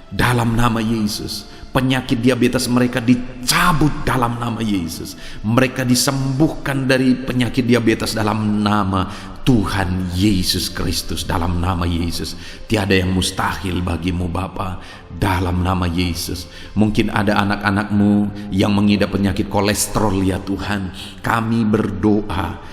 dalam nama Yesus. Penyakit diabetes mereka dicabut dalam nama Yesus. Mereka disembuhkan dari penyakit diabetes dalam nama Tuhan Yesus Kristus. Dalam nama Yesus. Tiada yang mustahil bagimu Bapa. Dalam nama Yesus. Mungkin ada anak-anak-Mu yang mengidap penyakit kolesterol ya Tuhan. Kami berdoa,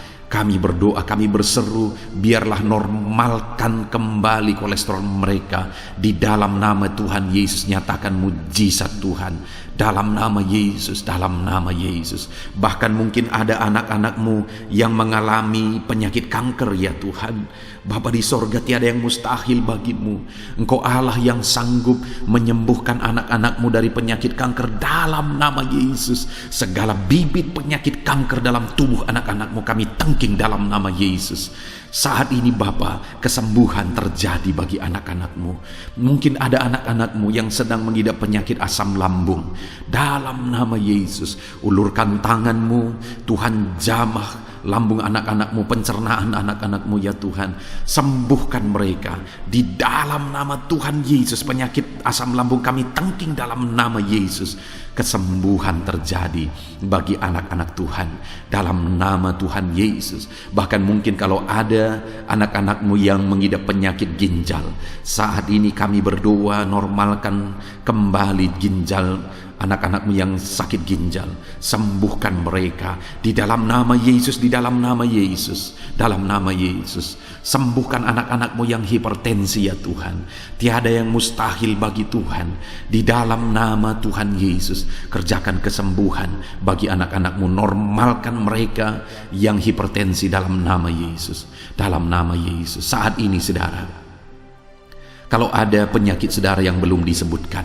kami berseru, biarlah normalkan kembali kolesterol mereka. Di dalam nama Tuhan Yesus, nyatakan mujizat Tuhan. Dalam nama Yesus, dalam nama Yesus. Bahkan mungkin ada anak-anak-Mu yang mengalami penyakit kanker ya Tuhan. Bapa di sorga, tiada yang mustahil bagimu. Engkau Allah yang sanggup menyembuhkan anak-anak-Mu dari penyakit kanker dalam nama Yesus. Segala bibit penyakit kanker dalam tubuh anak-anak-Mu kami tengking dalam nama Yesus. Saat ini Bapa, kesembuhan terjadi bagi anak-anak-Mu. Mungkin ada anak-anak-Mu yang sedang mengidap penyakit asam lambung. Dalam nama Yesus, ulurkan tangan-Mu, Tuhan jamah lambung anak-anak-Mu, pencernaan anak-anak-Mu ya Tuhan. Sembuhkan mereka di dalam nama Tuhan Yesus. Penyakit asam lambung kami tengking dalam nama Yesus. Kesembuhan terjadi bagi anak-anak Tuhan dalam nama Tuhan Yesus. Bahkan mungkin kalau ada anak-anak-Mu yang mengidap penyakit ginjal, saat ini kami berdoa normalkan kembali ginjal anak-anakmu yang sakit ginjal, sembuhkan mereka di dalam nama Yesus, di dalam nama Yesus, dalam nama Yesus. Sembuhkan anak-anakmu yang hipertensi ya Tuhan. Tiada yang mustahil bagi Tuhan. Di dalam nama Tuhan Yesus, kerjakan kesembuhan bagi anak-anakmu. Normalkan mereka yang hipertensi dalam nama Yesus, dalam nama Yesus. Saat ini saudara, kalau ada penyakit saudara yang belum disebutkan,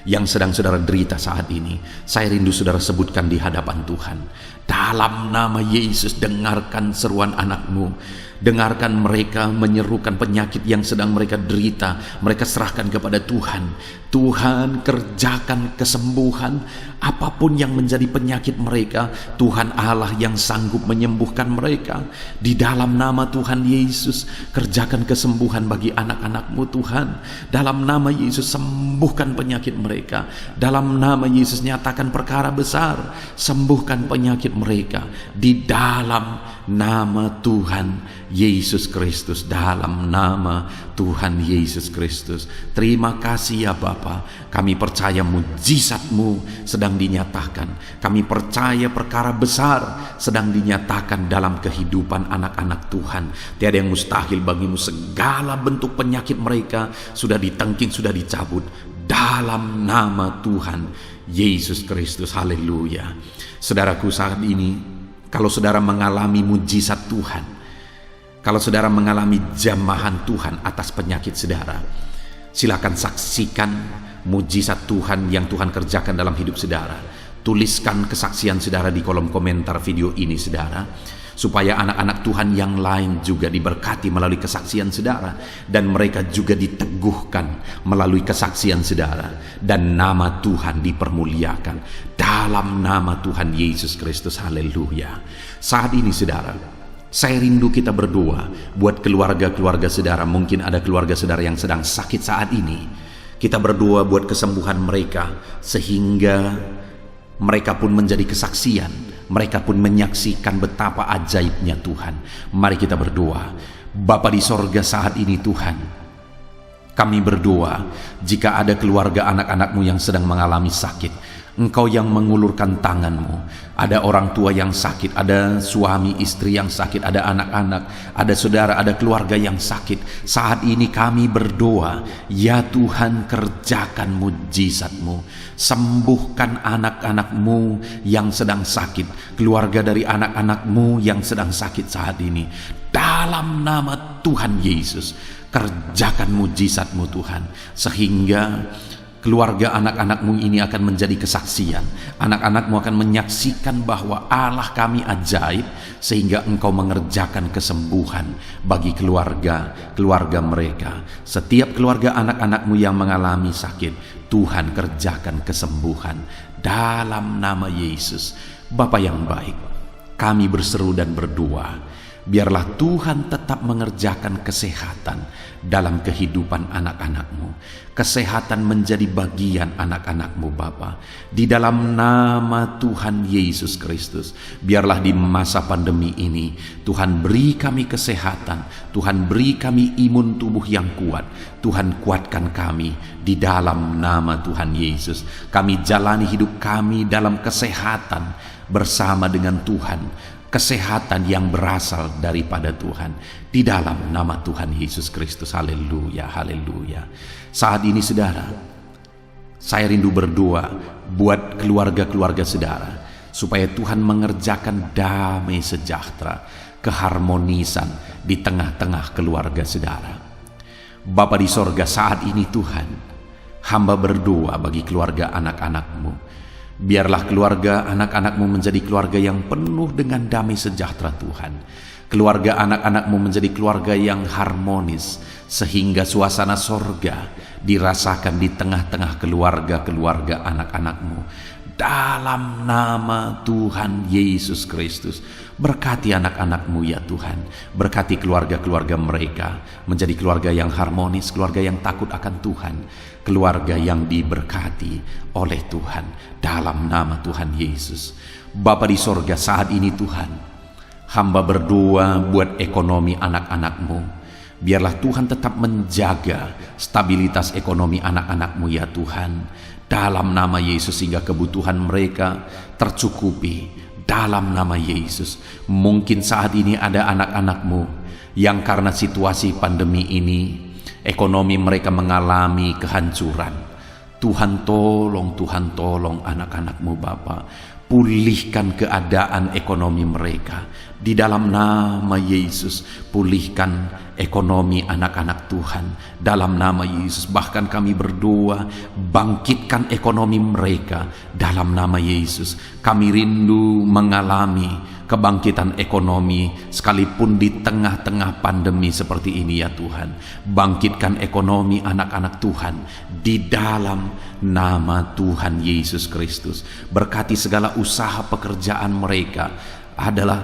yang sedang saudara derita saat ini, saya rindu saudara sebutkan di hadapan Tuhan. Dalam nama Yesus, dengarkan seruan anakmu. Dengarkan mereka menyerukan penyakit yang sedang mereka derita. Mereka serahkan kepada Tuhan. Tuhan, kerjakan kesembuhan. Apapun yang menjadi penyakit mereka, Tuhan Allah yang sanggup menyembuhkan mereka. Di dalam nama Tuhan Yesus, kerjakan kesembuhan bagi anak-anakmu Tuhan. Dalam nama Yesus, sembuhkan penyakit mereka. Dalam nama Yesus, nyatakan perkara besar. Sembuhkan penyakit mereka. Di dalam nama Tuhan Yesus Kristus, dalam nama Tuhan Yesus Kristus. Terima kasih ya Bapa. Kami percaya mujizat-Mu sedang dinyatakan. Kami percaya perkara besar sedang dinyatakan dalam kehidupan anak-anak Tuhan. Tiada yang mustahil bagimu. Segala bentuk penyakit mereka sudah ditengking, sudah dicabut dalam nama Tuhan Yesus Kristus. Haleluya. Saudaraku, saat ini kalau saudara mengalami mujizat Tuhan, kalau saudara mengalami jamahan Tuhan atas penyakit saudara, silakan saksikan mujizat Tuhan yang Tuhan kerjakan dalam hidup saudara. Tuliskan kesaksian saudara di kolom komentar video ini saudara, supaya anak-anak Tuhan yang lain juga diberkati melalui kesaksian saudara, dan mereka juga diteguhkan melalui kesaksian saudara, dan nama Tuhan dipermuliakan dalam nama Tuhan Yesus Kristus. Haleluya. Saat ini saudara, saya rindu kita berdoa buat keluarga-keluarga saudara. Mungkin ada keluarga saudara yang sedang sakit saat ini. Kita berdoa buat kesembuhan mereka, sehingga mereka pun menjadi kesaksian. Mereka pun menyaksikan betapa ajaibnya Tuhan. Mari kita berdoa. Bapa di sorga, saat ini Tuhan, kami berdoa jika ada keluarga anak-anakmu yang sedang mengalami sakit, Engkau yang mengulurkan tanganmu. Ada orang tua yang sakit, ada suami istri yang sakit, ada anak-anak, ada saudara, ada keluarga yang sakit. Saat ini kami berdoa, ya Tuhan, kerjakan mujizat-Mu. Sembuhkan anak-anak-Mu yang sedang sakit, keluarga dari anak-anak-Mu yang sedang sakit saat ini. Dalam nama Tuhan Yesus, kerjakan mujizat-Mu Tuhan, sehingga keluarga anak-anak-Mu ini akan menjadi kesaksian. Anak-anak-Mu akan menyaksikan bahwa Allah kami ajaib, sehingga Engkau mengerjakan kesembuhan bagi keluarga mereka. Setiap keluarga anak-anak-Mu yang mengalami sakit, Tuhan kerjakan kesembuhan dalam nama Yesus. Bapa yang baik, kami berseru dan berdoa, biarlah Tuhan tetap mengerjakan kesehatan dalam kehidupan anak-anak-Mu. Kesehatan menjadi bagian anak-anak-Mu Bapa. Di dalam nama Tuhan Yesus Kristus, biarlah di masa pandemi ini Tuhan beri kami kesehatan, Tuhan beri kami imun tubuh yang kuat. Tuhan kuatkan kami di dalam nama Tuhan Yesus. Kami jalani hidup kami dalam kesehatan bersama dengan Tuhan. Kesehatan yang berasal daripada Tuhan, di dalam nama Tuhan Yesus Kristus. Haleluya, haleluya. Saat ini saudara, saya rindu berdoa buat keluarga-keluarga saudara, supaya Tuhan mengerjakan damai sejahtera, keharmonisan di tengah-tengah keluarga saudara. Bapa di sorga, saat ini Tuhan, hamba berdoa bagi keluarga anak-anak-Mu. Biarlah keluarga anak-anak-Mu menjadi keluarga yang penuh dengan damai sejahtera Tuhan. Keluarga anak-anak-Mu menjadi keluarga yang harmonis, sehingga suasana sorga dirasakan di tengah-tengah keluarga-keluarga anak-anak-Mu. Dalam nama Tuhan Yesus Kristus, berkati anak-anak-Mu ya Tuhan. Berkati keluarga-keluarga mereka menjadi keluarga yang harmonis, keluarga yang takut akan Tuhan, keluarga yang diberkati oleh Tuhan. Dalam nama Tuhan Yesus. Bapa di sorga, saat ini Tuhan, hamba berdoa buat ekonomi anak-anak-Mu. Biarlah Tuhan tetap menjaga stabilitas ekonomi anak-anak-Mu ya Tuhan. Dalam nama Yesus, sehingga kebutuhan mereka tercukupi. Dalam nama Yesus. Mungkin saat ini ada anak-anak-Mu yang karena situasi pandemi ini, ekonomi mereka mengalami kehancuran. Tuhan tolong anak-anak-Mu Bapa. Pulihkan keadaan ekonomi mereka. Di dalam nama Yesus, pulihkan ekonomi anak-anak Tuhan. Dalam nama Yesus, bahkan kami berdoa, bangkitkan ekonomi mereka. Dalam nama Yesus, kami rindu mengalami kebangkitan ekonomi sekalipun di tengah-tengah pandemi seperti ini ya Tuhan. Bangkitkan ekonomi anak-anak Tuhan di dalam nama Tuhan Yesus Kristus. Berkati segala usaha pekerjaan mereka. Adalah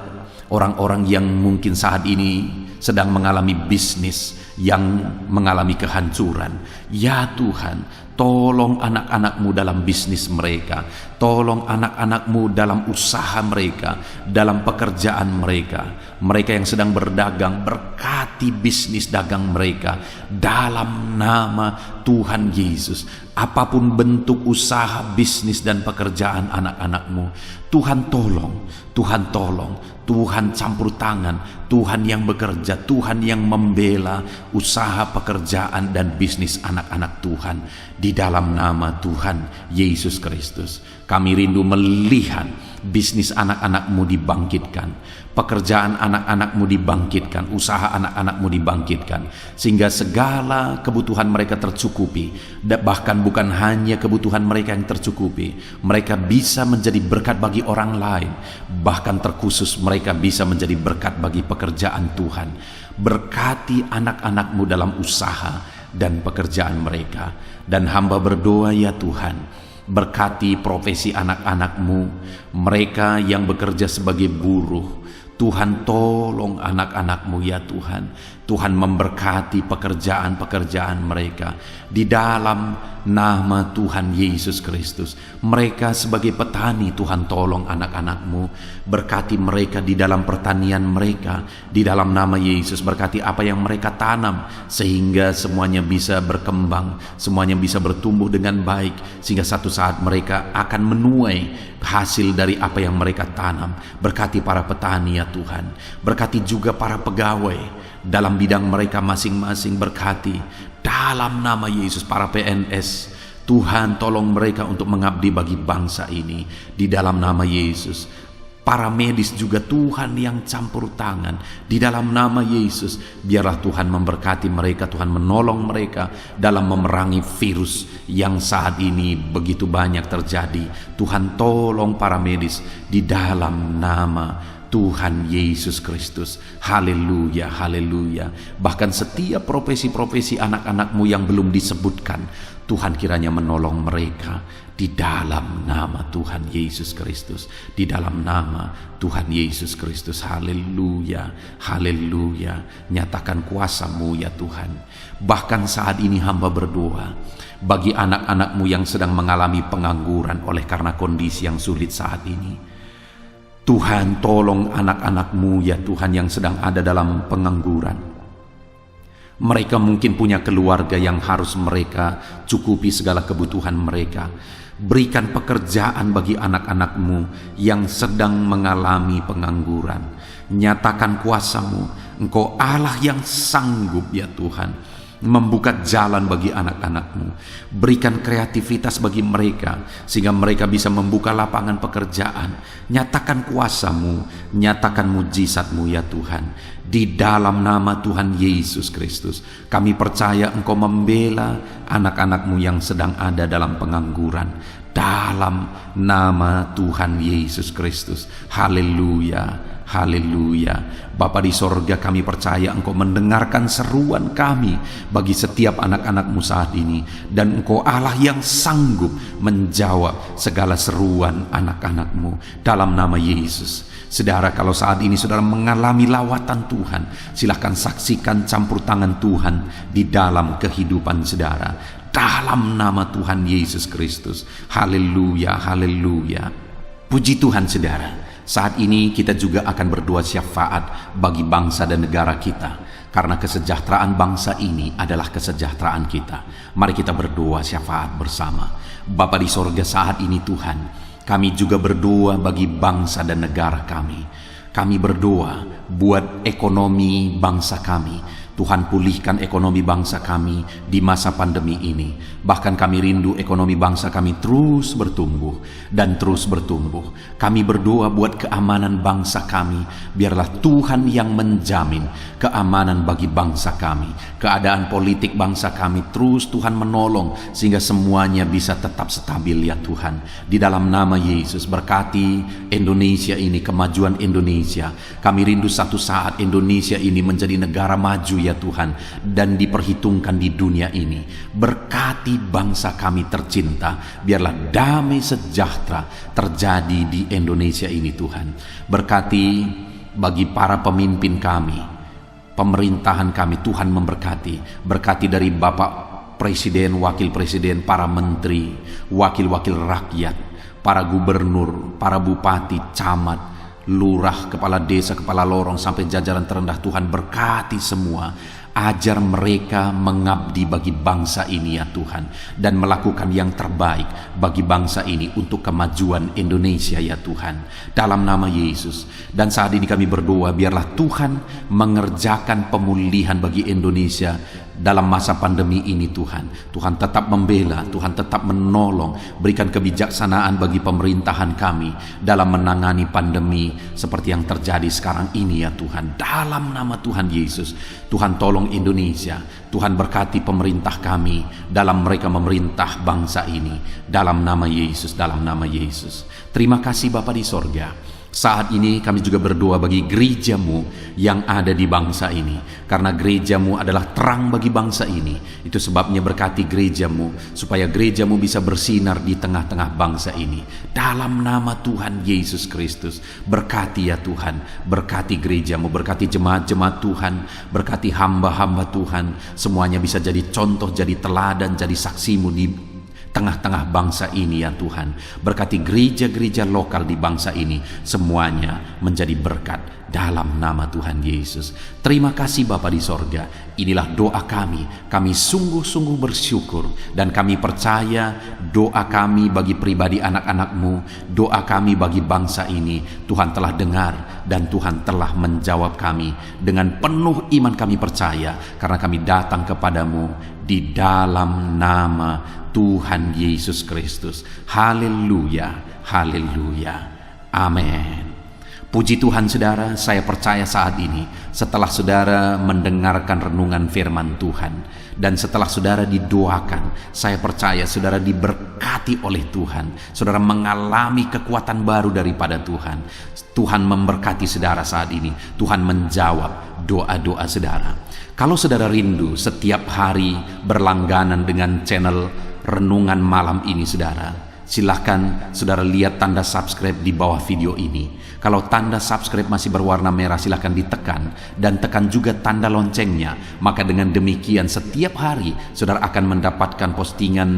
orang-orang yang mungkin saat ini sedang mengalami bisnis yang mengalami kehancuran. Ya Tuhan, tolong anak-anak-Mu dalam bisnis mereka. Tolong anak-anak-Mu dalam usaha mereka, dalam pekerjaan mereka. Mereka yang sedang berdagang, berkati bisnis dagang mereka. Dalam nama Tuhan Yesus, apapun bentuk usaha, bisnis, dan pekerjaan anak-anak-Mu, Tuhan tolong, Tuhan tolong, Tuhan campur tangan, Tuhan yang bekerja, Tuhan yang membela usaha, pekerjaan, dan bisnis anak-anak Tuhan. Di dalam nama Tuhan Yesus Kristus, kami rindu melihat bisnis anak-anak-Mu dibangkitkan, pekerjaan anak-anak-Mu dibangkitkan, usaha anak-anak-Mu dibangkitkan, sehingga segala kebutuhan mereka tercukupi. Bahkan bukan hanya kebutuhan mereka yang tercukupi, mereka bisa menjadi berkat bagi orang lain. Bahkan terkhusus mereka bisa menjadi berkat bagi pekerjaan Tuhan. Berkati anak-anak-Mu dalam usaha dan pekerjaan mereka. Dan hamba berdoa ya Tuhan, berkati profesi anak-anak-Mu, mereka yang bekerja sebagai buruh. Tuhan tolong anak-anak-Mu ya Tuhan. Tuhan memberkati pekerjaan-pekerjaan mereka. Di dalam nama Tuhan Yesus Kristus. Mereka sebagai petani, Tuhan tolong anak-anak-Mu. Berkati mereka di dalam pertanian mereka. Di dalam nama Yesus, berkati apa yang mereka tanam, sehingga semuanya bisa berkembang, semuanya bisa bertumbuh dengan baik, sehingga satu saat mereka akan menuai hasil dari apa yang mereka tanam. Berkati para petani ya Tuhan. Berkati juga para pegawai dalam bidang mereka masing-masing. Berkati dalam nama Yesus para PNS. Tuhan tolong mereka untuk mengabdi bagi bangsa ini. Di dalam nama Yesus, para medis juga Tuhan yang campur tangan. Di dalam nama Yesus, biarlah Tuhan memberkati mereka, Tuhan menolong mereka dalam memerangi virus yang saat ini begitu banyak terjadi. Tuhan tolong para medis di dalam nama Tuhan Yesus Kristus. Haleluya, haleluya. Bahkan setiap profesi-profesi anak-anak-Mu yang belum disebutkan, Tuhan kiranya menolong mereka di dalam nama Tuhan Yesus Kristus. Di dalam nama Tuhan Yesus Kristus. Haleluya, haleluya. Nyatakan kuasa-Mu ya Tuhan. Bahkan saat ini hamba berdoa bagi anak-anak-Mu yang sedang mengalami pengangguran oleh karena kondisi yang sulit saat ini. Tuhan tolong anak-anak-Mu ya Tuhan yang sedang ada dalam pengangguran. Mereka mungkin punya keluarga yang harus mereka cukupi segala kebutuhan mereka. Berikan pekerjaan bagi anak-anak-Mu yang sedang mengalami pengangguran. Nyatakan kuasa-Mu. Engkau Allah yang sanggup ya Tuhan membuka jalan bagi anak-anak-Mu. Berikan kreativitas bagi mereka, sehingga mereka bisa membuka lapangan pekerjaan. Nyatakan kuasa-Mu, nyatakan mujizat-Mu ya Tuhan. Di dalam nama Tuhan Yesus Kristus, kami percaya Engkau membela anak-anak-Mu yang sedang ada dalam pengangguran. Dalam nama Tuhan Yesus Kristus. Haleluya, haleluya. Bapa di sorga, kami percaya Engkau mendengarkan seruan kami bagi setiap anak-anak-Mu saat ini. Dan Engkau Allah yang sanggup menjawab segala seruan anak-anak-Mu dalam nama Yesus. Saudara, kalau saat ini saudara mengalami lawatan Tuhan, silahkan saksikan campur tangan Tuhan di dalam kehidupan saudara. Dalam nama Tuhan Yesus Kristus. Haleluya, haleluya. Puji Tuhan saudara. Saat ini kita juga akan berdoa syafaat bagi bangsa dan negara kita. karena kesejahteraan bangsa ini adalah kesejahteraan kita. Mari kita berdoa syafaat bersama. Bapa di sorga, saat ini Tuhan, kami juga berdoa bagi bangsa dan negara kami. Kami berdoa buat ekonomi bangsa kami. Tuhan, pulihkan ekonomi bangsa kami di masa pandemi ini. Bahkan kami rindu ekonomi bangsa kami terus bertumbuh dan terus bertumbuh. Kami berdoa buat keamanan bangsa kami. Biarlah Tuhan yang menjamin keamanan bagi bangsa kami. Keadaan politik bangsa kami terus Tuhan menolong sehingga semuanya bisa tetap stabil ya Tuhan. Di dalam nama Yesus, berkati Indonesia ini, kemajuan Indonesia. Kami rindu satu saat Indonesia ini menjadi negara maju ya Tuhan, dan diperhitungkan di dunia ini. Berkati bangsa kami tercinta, biarlah damai sejahtera terjadi di Indonesia ini Tuhan. Berkati bagi para pemimpin kami, pemerintahan kami, Tuhan memberkati. Berkati dari Bapak Presiden, Wakil Presiden, para menteri, wakil-wakil rakyat, para gubernur, para bupati, camat, lurah, kepala desa, kepala lorong, sampai jajaran terendah. Tuhan berkati semua. Ajar mereka mengabdi bagi bangsa ini ya Tuhan, dan melakukan yang terbaik bagi bangsa ini untuk kemajuan Indonesia ya Tuhan, dalam nama Yesus. Dan saat ini kami berdoa, biarlah Tuhan mengerjakan pemulihan bagi Indonesia dalam masa pandemi ini Tuhan. Tuhan tetap membela, Tuhan tetap menolong. Berikan kebijaksanaan bagi pemerintahan kami dalam menangani pandemi seperti yang terjadi sekarang ini ya Tuhan, dalam nama Tuhan Yesus. Tuhan tolong Indonesia. Tuhan berkati pemerintah kami dalam mereka memerintah bangsa ini, dalam nama Yesus, dalam nama Yesus. Terima kasih Bapa di sorga. Saat ini kami juga berdoa bagi gerejamu yang ada di bangsa ini, karena gerejamu adalah terang bagi bangsa ini. Itu sebabnya berkati gerejamu, supaya gerejamu bisa bersinar di tengah-tengah bangsa ini. Dalam nama Tuhan Yesus Kristus, berkati ya Tuhan, berkati gerejamu, berkati jemaat-jemaat Tuhan, berkati hamba-hamba Tuhan. Semuanya bisa jadi contoh, jadi teladan, jadi saksimu di tengah-tengah bangsa ini ya Tuhan. Berkati gereja-gereja lokal di bangsa ini, semuanya menjadi berkat dalam nama Tuhan Yesus. Terima kasih Bapa di sorga. Inilah doa kami. Kami sungguh-sungguh bersyukur, dan kami percaya doa kami bagi pribadi anak-anak-Mu, doa kami bagi bangsa ini, Tuhan telah dengar dan Tuhan telah menjawab kami. Dengan penuh iman kami percaya, karena kami datang kepadamu di dalam nama Tuhan Yesus Kristus. Haleluya, haleluya, amin. Puji Tuhan saudara, saya percaya saat ini setelah saudara mendengarkan renungan firman Tuhan, dan setelah saudara didoakan, saya percaya saudara diberkati oleh Tuhan. Saudara mengalami kekuatan baru daripada Tuhan. Tuhan memberkati saudara saat ini. Tuhan menjawab doa-doa saudara. Kalau saudara rindu setiap hari berlangganan dengan channel Renungan Malam ini saudara, silahkan saudara lihat tanda subscribe di bawah video ini. Kalau tanda subscribe masih berwarna merah, silahkan ditekan, dan tekan juga tanda loncengnya. Maka dengan demikian setiap hari saudara akan mendapatkan postingan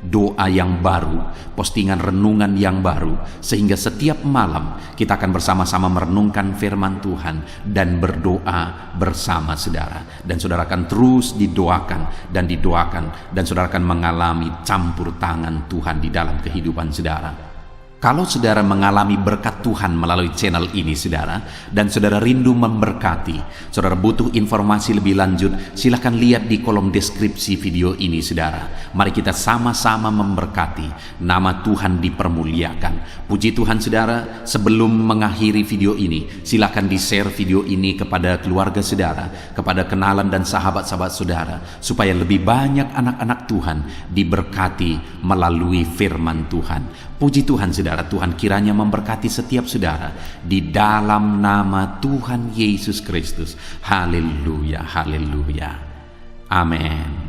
doa yang baru, postingan renungan yang baru, sehingga setiap malam kita akan bersama-sama merenungkan firman Tuhan dan berdoa bersama saudara. Dan saudara akan terus didoakan dan didoakan, dan saudara akan mengalami campur tangan Tuhan di dalam kehidupan saudara. Kalau saudara mengalami berkat Tuhan melalui channel ini saudara, dan saudara rindu memberkati, saudara butuh informasi lebih lanjut, silahkan lihat di kolom deskripsi video ini saudara. Mari kita sama-sama memberkati, nama Tuhan dipermuliakan. Puji Tuhan saudara, sebelum mengakhiri video ini, silahkan di-share video ini kepada keluarga saudara, kepada kenalan dan sahabat-sahabat saudara, supaya lebih banyak anak-anak Tuhan diberkati melalui firman Tuhan. Puji Tuhan saudara, Tuhan kiranya memberkati setiap saudara di dalam nama Tuhan Yesus Kristus. Haleluya, haleluya, amin.